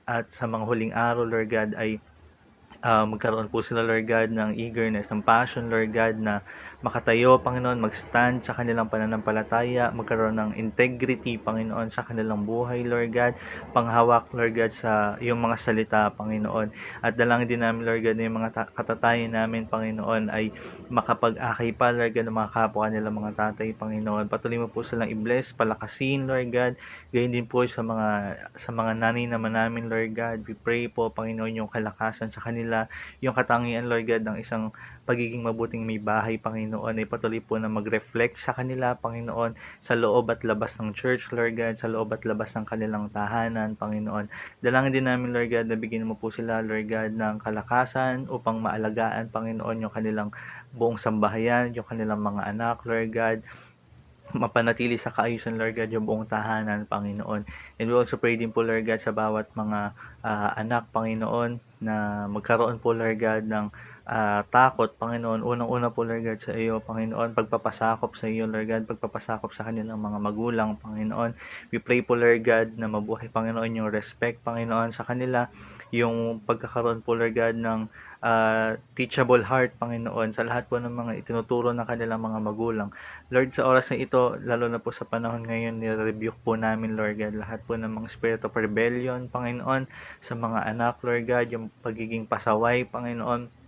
At sa mga huling araw, Lord God, ay magkaroon po sila, Lord God, ng eagerness, ng passion, Lord God, na makatayo, Panginoon, mag-stand sa kanilang pananampalataya, magkaroon ng integrity, Panginoon, sa kanilang buhay, Lord God, panghawak, Lord God, sa iyong mga salita, Panginoon. At dalangin din namin, Lord God, na yung mga katatayan namin, Panginoon, ay makapag-akay pa, Lord God, ng mga kapwa nila, mga tatay, Panginoon. Patuloy mo po silang i-bless, palakasin, Lord God. Gayon din po sa mga nanay naman namin, Lord God. We pray po, Panginoon, yung kalakasan sa kanila, yung katangian, Lord God, ng isang pagiging mabuting may bahay, Panginoon, ay patuloy po na mag-reflect sa kanila, Panginoon, sa loob at labas ng church, Lord God, sa loob at labas ng kanilang tahanan, Panginoon. Dalangin din namin, Lord God, na bigyan mo po sila, Lord God, ng kalakasan upang maalagaan, Panginoon, yung kanilang buong sambahayan, yung kanilang mga anak, Lord God, mapanatili sa kaayusan, Lord God, yung buong tahanan, Panginoon. And we also pray din po, Lord God, sa bawat mga anak, Panginoon, na magkaroon po, Lord God, ng takot, Panginoon. Unang-una po, Lord God, sa iyo, Panginoon, pagpapasakop sa iyo, Lord God, pagpapasakop sa kanilang mga magulang, Panginoon. We pray po, Lord God, na mabuhay, Panginoon, yung respect, Panginoon, sa kanila, yung pagkakaroon po, Lord God, ng teachable heart, Panginoon, sa lahat po ng mga itinuturo ng kanilang mga magulang. Lord, sa oras na ito, lalo na po sa panahon ngayon, nire-rebuke po namin, Lord God, lahat po ng mga spirit of rebellion, Panginoon, sa mga anak, Lord God, yung pagiging pasaway, Panginoon,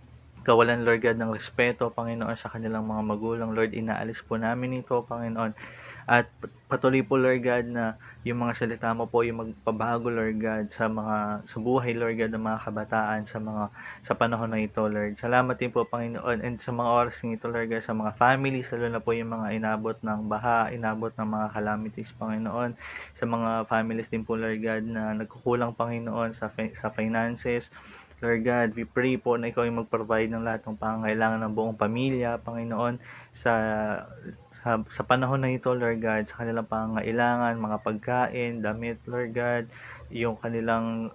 kawalan, Lord God, ng respeto, Panginoon, sa kanilang mga magulang. Lord, inaalis po namin ito, Panginoon. At patuloy po, Lord God, na yung mga salita mo po yung magpabago, Lord God, sa buhay, Lord God, ng mga kabataan sa panahon na ito, Lord. Salamat din po, Panginoon, and sa mga oras ng ito, Lord God, sa mga families, lalo na po yung mga inabot ng baha, inabot ng mga calamities, Panginoon, sa mga families din po, Lord God, na nagkukulang, Panginoon, sa finances. Lord God, we pray po na ikaw yung mag-provide ng lahat ng pangangailangan ng buong pamilya, Panginoon, sa sa panahon na ito, Lord God, sa kanilang pangangailangan, mga pagkain, damit, Lord God, yung kanilang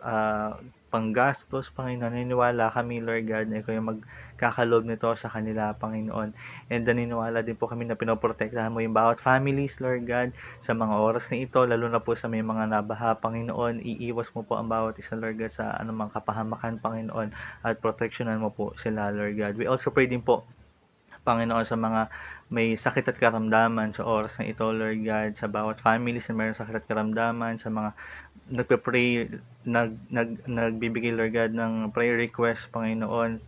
panggastos, Panginoon. Naniniwala kami, Lord God, na ikaw yung magkakaloob nito sa kanila, Panginoon. And naniniwala din po kami na pinoprotektahan mo yung bawat families, Lord God, sa mga oras na ito, lalo na po sa may mga nabaha, Panginoon. Iiwas mo po ang bawat isa, Lord God, sa anumang kapahamakan, Panginoon, at proteksyonan mo po sila, Lord God. We also pray din po, Panginoon, sa mga may sakit at karamdaman sa oras na ito, Lord God, sa bawat families na mayroong sakit at karamdaman, sa mga nagpe-pray, nagbibigay, Lord God, ng prayer request, Panginoon,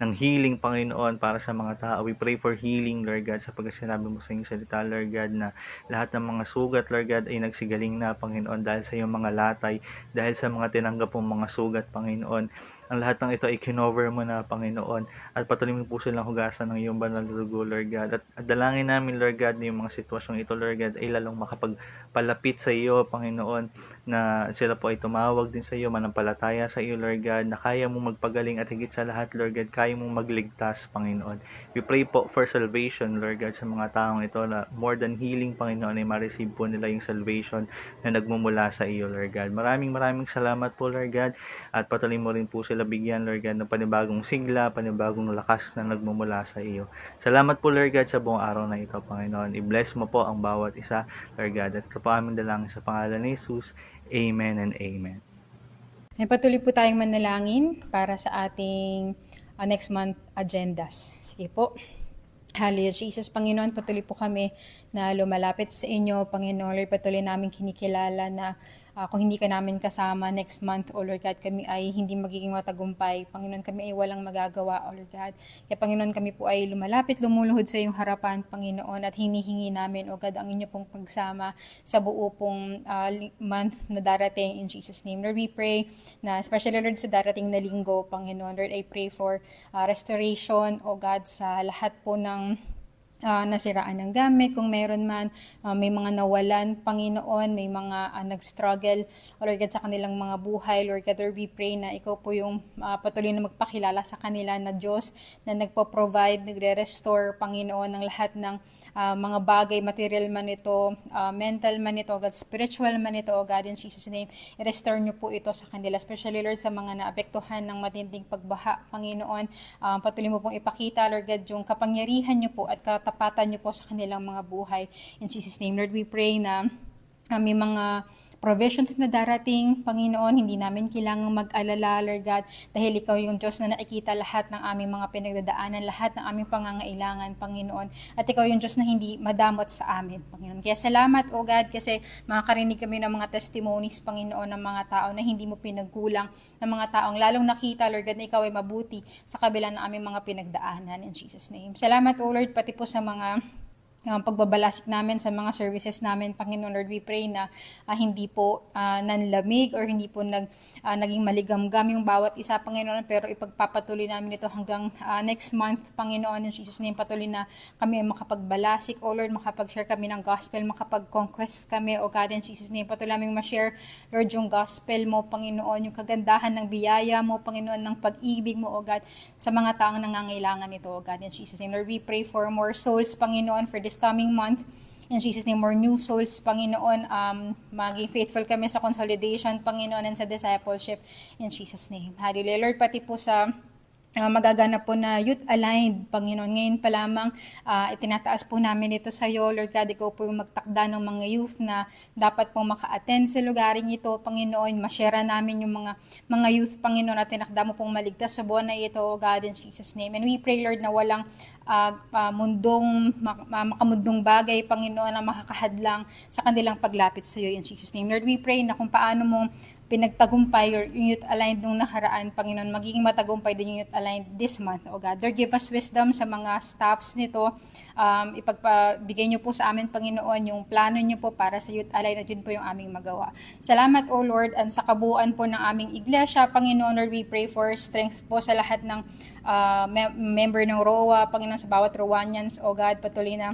ng healing, Panginoon, para sa mga tao. We pray for healing, Lord God, sapagkat sinabi mo sa iyong salita, Lord God, na lahat ng mga sugat, Lord God, ay nagsigaling na, Panginoon, dahil sa iyong mga latay, dahil sa mga tinanggap mong mga sugat, Panginoon. Ang lahat ng ito ay kinover mo na, Panginoon, at patuloy mo po silang hugasan ng iyong banal na dugo, Lord God. At dalangin namin, Lord God, na yung mga sitwasyong ito, Lord God, ay lalong makapagpalapit sa iyo, Panginoon, na sila po ay tumawag din sa iyo, manampalataya sa iyo, Lord God, na kaya mong magpagaling at higit sa lahat, Lord God, kaya mong magligtas, Panginoon. We pray po for salvation, Lord God, sa mga taong ito, na more than healing, Panginoon, ay ma-receive po nila yung salvation na nagmumula sa iyo, Lord God. Maraming salamat po, Lord God, at patuloy mo rin po sila bigyan, Lord God, ng panibagong sigla, panibagong lakas na nagmumula sa iyo. Salamat po, Lord God, sa buong araw na ito, Panginoon. I-bless mo po ang bawat isa, Lord God, at ito po aming dalangin sa pangalan ni Jesus. Amen and amen. May patuloy po tayong manalangin para sa ating next month agendas. Sige po. Hallelujah, Jesus. Panginoon, patuloy po kami na lumalapit sa inyo. Panginoon, Lord, patuloy namin kinikilala na kung hindi ka namin kasama next month, O Lord God, kami ay hindi magiging matagumpay. Panginoon, kami ay walang magagawa, O Lord God. Kaya Panginoon, kami po ay lumalapit, lumuluhod sa iyong harapan, Panginoon, at hinihingi namin, O God, ang inyo pong pagsama sa buo pong month na darating in Jesus' name. Lord, we pray na especially, Lord, sa darating na linggo, Panginoon, Lord, I pray for restoration, O God, sa lahat po ng nasiraan ng gamit, kung meron man, may mga nawalan, Panginoon, may mga nag-struggle, Lord God, sa kanilang mga buhay. Lord God, Lord, we pray na ikaw po yung patuloy na magpakilala sa kanila na Diyos na nagpo-provide, nagre-restore, Panginoon, ng lahat ng mga bagay, material man ito, mental man ito, God, spiritual man ito, God, in Jesus' name, i-restore niyo po ito sa kanila, especially, Lord, sa mga naapektuhan ng matinding pagbaha, Panginoon. Patuloy mo pong ipakita, Lord God, yung kapangyarihan niyo po at katapatan niyo po sa kanilang mga buhay. In Jesus' name, Lord, we pray na may mga provisions na darating, Panginoon, hindi namin kailangang mag-alala, Lord God, dahil ikaw yung Diyos na nakikita lahat ng aming mga pinagdadaanan, lahat ng aming pangangailangan, Panginoon, at ikaw yung Diyos na hindi madamot sa amin, Panginoon. Kaya salamat, O God, kasi makakarinig kami ng mga testimonies, Panginoon, ng mga tao na hindi mo pinagkulang, ng mga taong lalong nakita, Lord God, na ikaw ay mabuti sa kabila ng aming mga pinagdaanan, in Jesus' name. Salamat, O Lord, pati po sa mga pagbabalasik namin sa mga services namin, Panginoon. Lord, we pray na hindi po nanlamig or hindi po naging maligamgam yung bawat isa, Panginoon, pero ipagpapatuloy namin ito hanggang next month, Panginoon. In Jesus' name, patuloy na kami makapagbalasik, O Lord, makapag-share kami ng gospel, makapag-conquest kami, O God, in Jesus' name. Patuloy namin ma-share, Lord, yung gospel mo, Panginoon, yung kagandahan ng biyaya mo, Panginoon, ng pag-ibig mo, O God, sa mga taong nangangailangan nito, O God, in Jesus' name. Lord, we pray for more souls, Panginoon, for this coming month. In Jesus' name, more new souls, Panginoon. Maging faithful kami sa consolidation, Panginoon, and sa discipleship. In Jesus' name. Hallelujah. Lord, pati po sa magaganap po na youth-aligned, Panginoon. Ngayon pa lamang, itinataas po namin ito sa iyo, Lord God. Ikaw po yung magtakda ng mga youth na dapat pong maka-attend sa lugaring ito, Panginoon. Ma-share namin yung mga youth, Panginoon, at tinakda mo pong maligtas sa buwan na ito, God, in Jesus' name. And we pray, Lord, na walang makamundong bagay, Panginoon, na makakahadlang sa kanilang paglapit sa iyo, in Jesus' name. Lord, we pray na kung paano mo pinagtagumpay yung youth-aligned nung nakaraan, Panginoon, magiging matagumpay din yung youth-aligned this month, O God. Lord, give us wisdom sa mga staffs nito. Ipagpabigay niyo po sa amin, Panginoon, yung plano niyo po para sa youth-aligned at yun po yung aming magawa. Salamat, O Lord, and sa kabuuan po ng aming iglesia, Panginoon, Lord, we pray for strength po sa lahat ng member ng ROA, Panginoon, sa bawat Rowanians, O God, patuloy na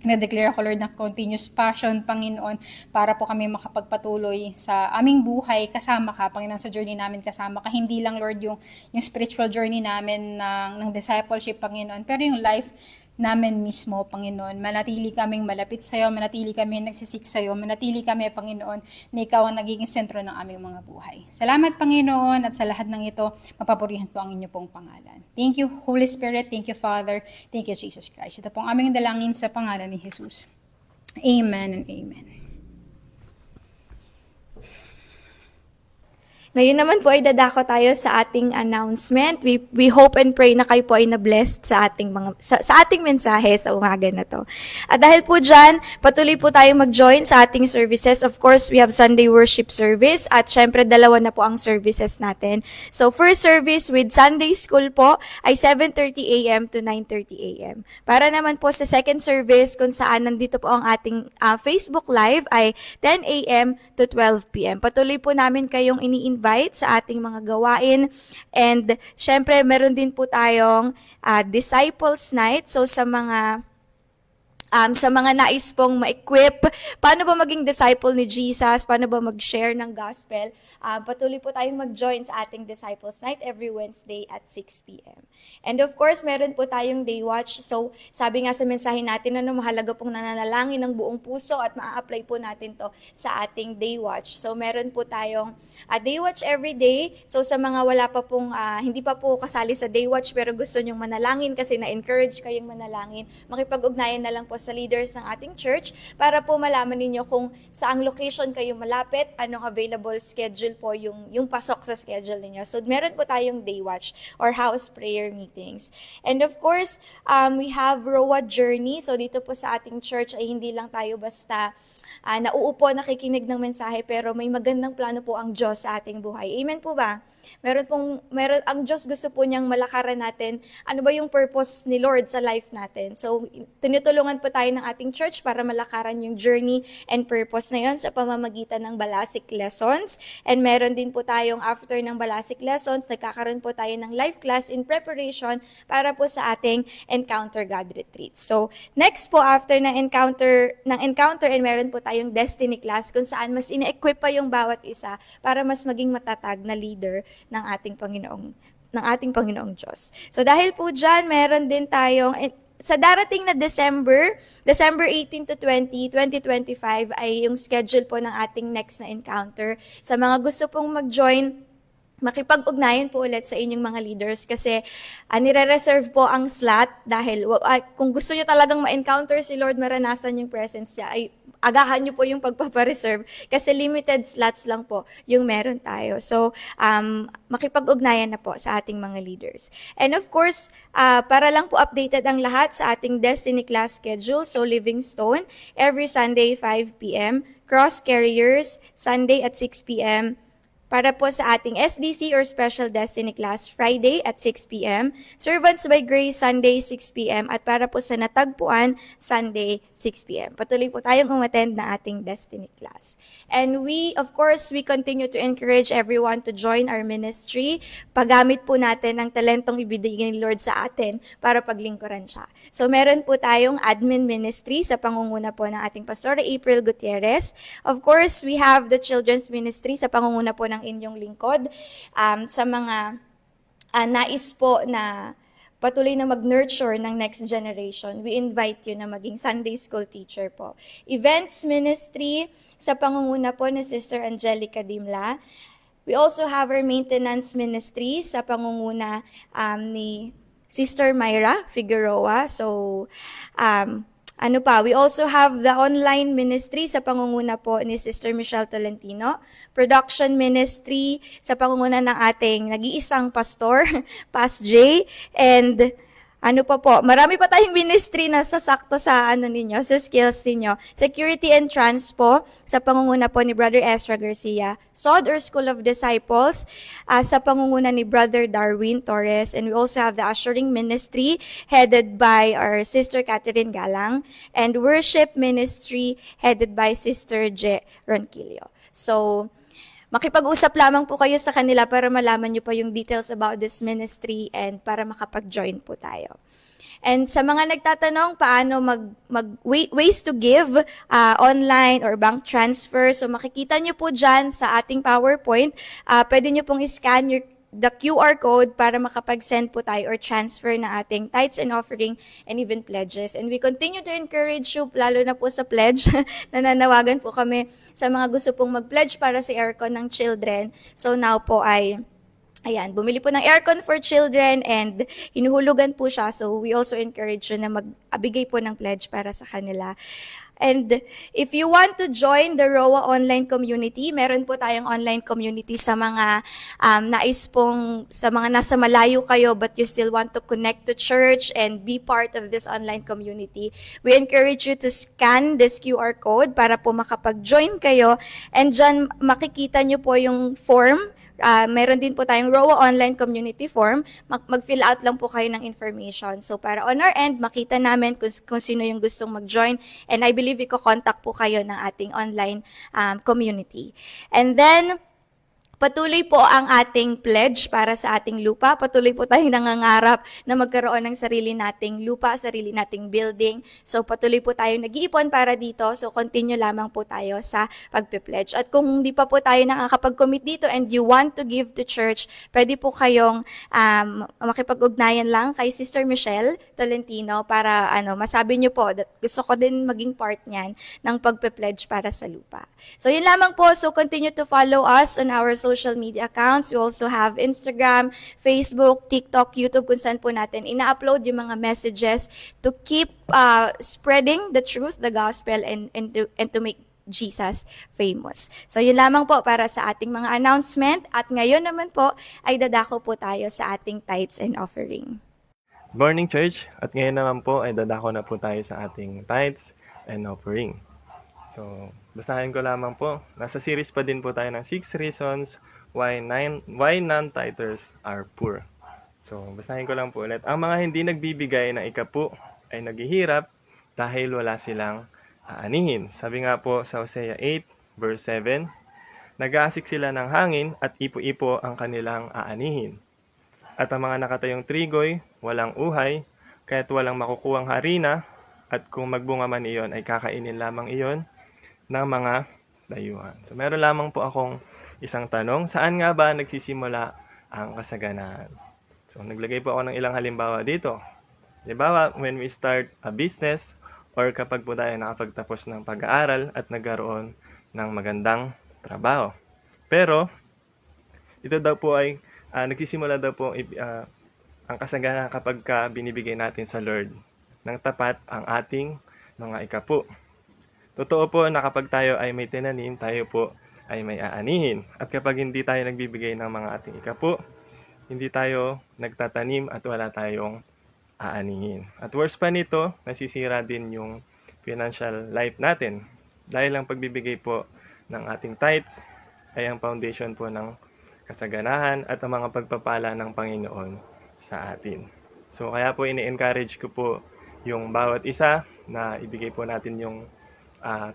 na-declare ako, Lord, na continuous passion, Panginoon, para po kami makapagpatuloy sa aming buhay kasama ka, Panginoon, sa journey namin kasama ka. Hindi lang, Lord, yung spiritual journey namin ng discipleship, Panginoon, pero yung life namin mismo, Panginoon. Manatili kaming malapit sa iyo, manatili kami nagsisik sa iyo, manatili kami, Panginoon, na ikaw ang nagiging sentro ng aming mga buhay. Salamat, Panginoon, at sa lahat ng ito, mapapurihan po ang inyo pong pangalan. Thank you, Holy Spirit. Thank you, Father. Thank you, Jesus Christ. Ito pong aming dalangin sa pangalan ni Jesus. Amen and amen. Ngayon naman po ay dadako tayo sa ating announcement. We hope and pray na kayo po ay na-blessed sa ating sa ating mensahe sa umaga na to. At dahil po diyan, patuloy po tayong mag-join sa ating services. Of course, we have Sunday worship service at syempre dalawa na po ang services natin. So first service with Sunday school po ay 7:30 AM to 9:30 AM. Para naman po sa second service kung saan nandito po ang ating Facebook Live ay 10 AM to 12 PM. Patuloy po namin kayong ini-invite sa ating mga gawain. And syempre, meron din po tayong Disciples Night. So sa mga nais pong ma-equip, paano ba maging disciple ni Jesus, paano ba mag-share ng gospel, patuloy po tayong mag-join sa ating Disciples Night every Wednesday at 6 p.m. And of course, meron po tayong day watch. So, sabi nga sa mensahe natin, mahalaga pong nananalangin ng buong puso at maa-apply po natin to sa ating day watch. So, meron po tayong day watch every day. So, sa mga wala pa pong, hindi pa po kasali sa day watch pero gusto nyong manalangin kasi na-encourage kayong manalangin, makipag-ugnayan na lang po sa leaders ng ating church para po malaman ninyo kung saang location kayo malapit, anong available schedule po yung pasok sa schedule ninyo. So, meron po tayong day watch or house prayer meetings. And of course, we have ROA Journey. So, dito po sa ating church ay hindi lang tayo basta nauupo, nakikinig ng mensahe, pero may magandang plano po ang Diyos sa ating buhay. Amen po ba? Ang Diyos gusto po niyang malakaran natin ano ba yung purpose ni Lord sa life natin. So, tinutulungan po tayo ng ating church para malakaran yung journey and purpose na yun sa pamamagitan ng Balasik Lessons. And meron din po tayong after ng Balasik Lessons, nagkakaroon po tayo ng live class in preparation para po sa ating Encounter God Retreat. So, next po after ng encounter and meron po tayong Destiny class kung saan mas ine-equip pa yung bawat isa para mas maging matatag na leader ng ating Panginoong Diyos. So dahil po dyan, meron din tayong sa darating na December 18 to 20, 2025 ay yung schedule po ng ating next na encounter. Sa mga gusto pong mag-join, makipag-ugnayan po ulit sa inyong mga leaders kasi nire-reserve po ang slot dahil kung gusto nyo talagang ma-encounter si Lord, maranasan yung presence niya, ay agahan nyo po yung pagpapareserve kasi limited slots lang po yung meron tayo. So, makipag-ugnayan na po sa ating mga leaders. And of course, para lang po updated ang lahat sa ating Destiny class schedule, so Livingstone, every Sunday 5 p.m., Cross Carriers, Sunday at 6 p.m., para po sa ating SDC or Special Destiny class, Friday at 6 p.m., Servants by Grace, Sunday 6 p.m., at para po sa Natagpuan, Sunday 6 p.m. Patuloy po tayong umattend na ating Destiny class. And we continue to encourage everyone to join our ministry. Paggamit po natin ang talentong ibigay ni Lord sa atin para paglingkuran siya. So meron po tayong admin ministry sa pangunguna po ng ating Pastora April Gutierrez. Of course, we have the children's ministry sa pangunguna po ng inyong lingkod. Sa mga nais po na patuloy na mag-nurture ng next generation, we invite you na maging Sunday school teacher po. Events ministry sa pangunguna po ni Sister Angelica Dimla. We also have our maintenance ministry sa pangunguna ni Sister Myra Figueroa. So, we also have the online ministry sa pangunguna po ni Sister Michelle Tolentino, production ministry sa pangunguna ng ating nag-iisang pastor, Pas J, and marami pa tayong ministry na sasakto sa sa skills ninyo. Security and Transpo sa pangunguna po ni Brother Ezra Garcia, SOD or School of Disciples sa pangunguna ni Brother Darwin Torres, and we also have the Ushering Ministry headed by our Sister Catherine Galang, and Worship Ministry headed by Sister Je Ronquillo. So, makipag-usap lamang po kayo sa kanila para malaman nyo pa yung details about this ministry and para makapag-join po tayo. And sa mga nagtatanong paano ways to give online or bank transfer, so makikita nyo po dyan sa ating PowerPoint, pwede nyo pong i-scan the QR code para makapag-send po tayo or transfer na ating tithes and offering and even pledges. And we continue to encourage you, lalo na po sa pledge, nananawagan po kami sa mga gusto pong mag-pledge para sa aircon ng children. So now po bumili po ng aircon for children and hinuhulugan po siya. So we also encourage you na magbigay po ng pledge para sa kanila. And if you want to join the ROA online community, meron po tayong online community sa mga sa mga nasa malayo kayo but you still want to connect to church and be part of this online community. We encourage you to scan this QR code para po makapag-join kayo, and dyan makikita nyo po yung form. Meron din po tayong ROA online community form. Mag-fill out lang po kayo ng information. So para on our end, makita namin kung sino yung gustong mag-join. And I believe i-contact po kayo ng ating online community. And then, patuloy po ang ating pledge para sa ating lupa. Patuloy po tayong nangangarap na magkaroon ng sarili nating lupa, sarili nating building. So patuloy po tayong nag-iipon para dito. So continue lamang po tayo sa pagpe-pledge. At kung hindi pa po tayo nakakapag-commit dito and you want to give to church, pwede po kayong makipag-ugnayan lang kay Sister Michelle Tolentino para masabi nyo po that gusto ko din maging part niyan ng pagpe-pledge para sa lupa. So yun lamang po. So continue to follow us on our social media accounts. We also have Instagram, Facebook, TikTok, YouTube, kung saan po natin ina-upload yung mga messages to keep spreading the truth, the gospel, and to make Jesus famous. So yun lamang po para sa ating mga announcement, at ngayon naman po ay dadako po tayo sa ating tithes and offering. Good morning, church. At ngayon naman po ay dadako na po tayo sa ating tithes and offering. So, basahin ko lamang po. Nasa series pa din po tayo ng 6 reasons why non-tithers are poor. So, basahin ko lang po ulit. Ang mga hindi nagbibigay ng ikapu ay naghihirap dahil wala silang aanihin. Sabi nga po sa Hosea 8 verse 7, nag-aasik sila ng hangin at ipo-ipo ang kanilang aanihin. At ang mga nakatayong trigoy, walang uhay, kaya't walang makukuhang harina, at kung magbunga man iyon ay kakainin lamang iyon ng mga dayuhan. So meron lamang po akong isang tanong, saan nga ba nagsisimula ang kasaganahan? So naglagay po ako ng ilang halimbawa dito. Halimbawa, when we start a business or kapag po tayo nakapagtapos ng pag-aaral at nagkaroon ng magandang trabaho. Pero ito daw po ay nagsisimula daw po ang kasaganahan kapag binibigay natin sa Lord ng tapat ang ating mga ikapu. Totoo po na kapag tayo ay may tinanim, tayo po ay may aanihin. At kapag hindi tayo nagbibigay ng mga ating ikapu, hindi tayo nagtatanim at wala tayong aanihin. At worse pa nito, nasisira din yung financial life natin. Dahil ang pagbibigay po ng ating tithes ay ang foundation po ng kasaganahan at ang mga pagpapala ng Panginoon sa atin. So kaya po ini-encourage ko po yung bawat isa na ibigay po natin yung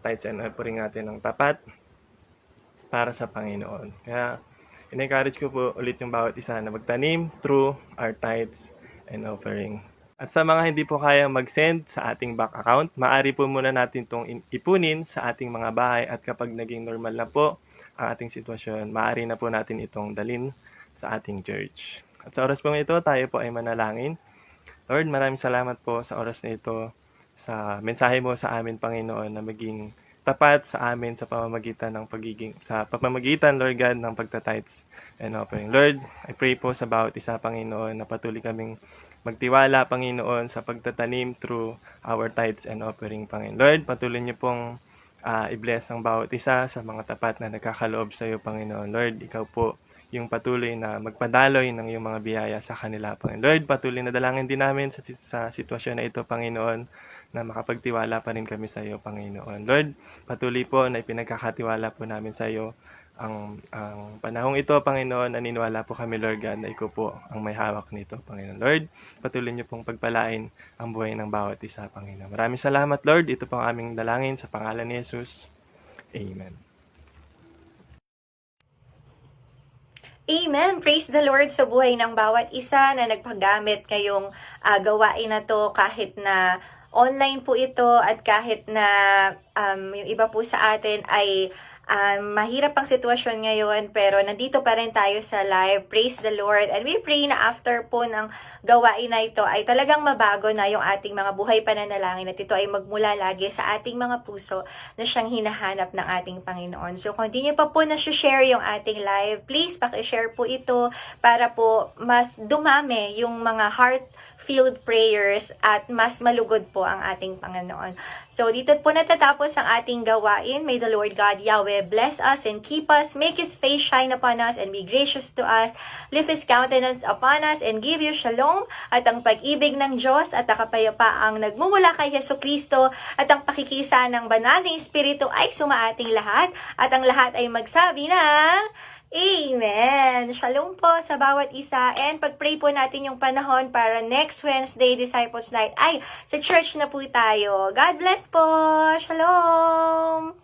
tithes and offering natin ng tapat para sa Panginoon. Kaya in-encourage ko po ulit yung bawat isa na magtanim through our tithes and offering. At sa mga hindi po kaya mag-send sa ating bank account, maaari po muna natin itong ipunin sa ating mga bahay at kapag naging normal na po ang ating sitwasyon, maaari na po natin itong dalhin sa ating church. At sa oras pong ito, tayo po ay manalangin. Lord, maraming salamat po sa oras na ito, sa mensahe mo sa amin, Panginoon, na maging tapat sa amin sa pamamagitan Lord God, ng pagtatites and offering. Lord, I pray po sa bawat isa, Panginoon, na patuloy kaming magtiwala, Panginoon, sa pagtatanim through our tithes and offering, Panginoon. Lord, patuloy niyo pong i-bless ang bawat isa sa mga tapat na nagkakaloob sa iyo, Panginoon. Lord, ikaw po yung patuloy na magpadaloy ng iyong mga biyaya sa kanila, Panginoon. Lord, patuloy na dalangin din namin sa sitwasyon na ito, Panginoon, na makapagtiwala pa rin kami sa iyo, Panginoon. Lord, patuloy po na ipinagkakatiwala po namin sa iyo ang panahong ito, Panginoon. Naniniwala po kami, Lord God, na ikaw po ang may hawak nito, Panginoon. Lord, patuloy niyo pong pagpalain ang buhay ng bawat isa, Panginoon. Maraming salamat, Lord. Ito po ang aming dalangin sa pangalan ni Jesus. Amen. Amen! Praise the Lord sa buhay ng bawat isa na nagpagamit ngayong gawain na to, kahit na online po ito at kahit na yung iba po sa atin ay mahirap ang sitwasyon ngayon, pero nandito pa rin tayo sa live. Praise the Lord. And we pray na after po ng gawain na ito ay talagang mabago na yung ating mga buhay pananalangin at ito ay magmula lagi sa ating mga puso na siyang hinahanap ng ating Panginoon. So kung hindi nyo pa po na-share yung ating live, please paki-share po ito para po mas dumami yung mga heart-filled prayers at mas malugod po ang ating Panginoon. So dito po natatapos ang ating gawain. May the Lord God Yahweh bless us and keep us, make His face shine upon us and be gracious to us, lift His countenance upon us and give you shalom, at ang pag-ibig ng Diyos at ang kapayapaang nagmumula kay Jesucristo at ang pakikisa ng banal na Espiritu ay sumaating lahat, at ang lahat ay magsabi ng Amen! Shalom po sa bawat isa, and pag-pray po natin yung panahon para next Wednesday, Disciples Night, ay sa church na po tayo. God bless po! Shalom!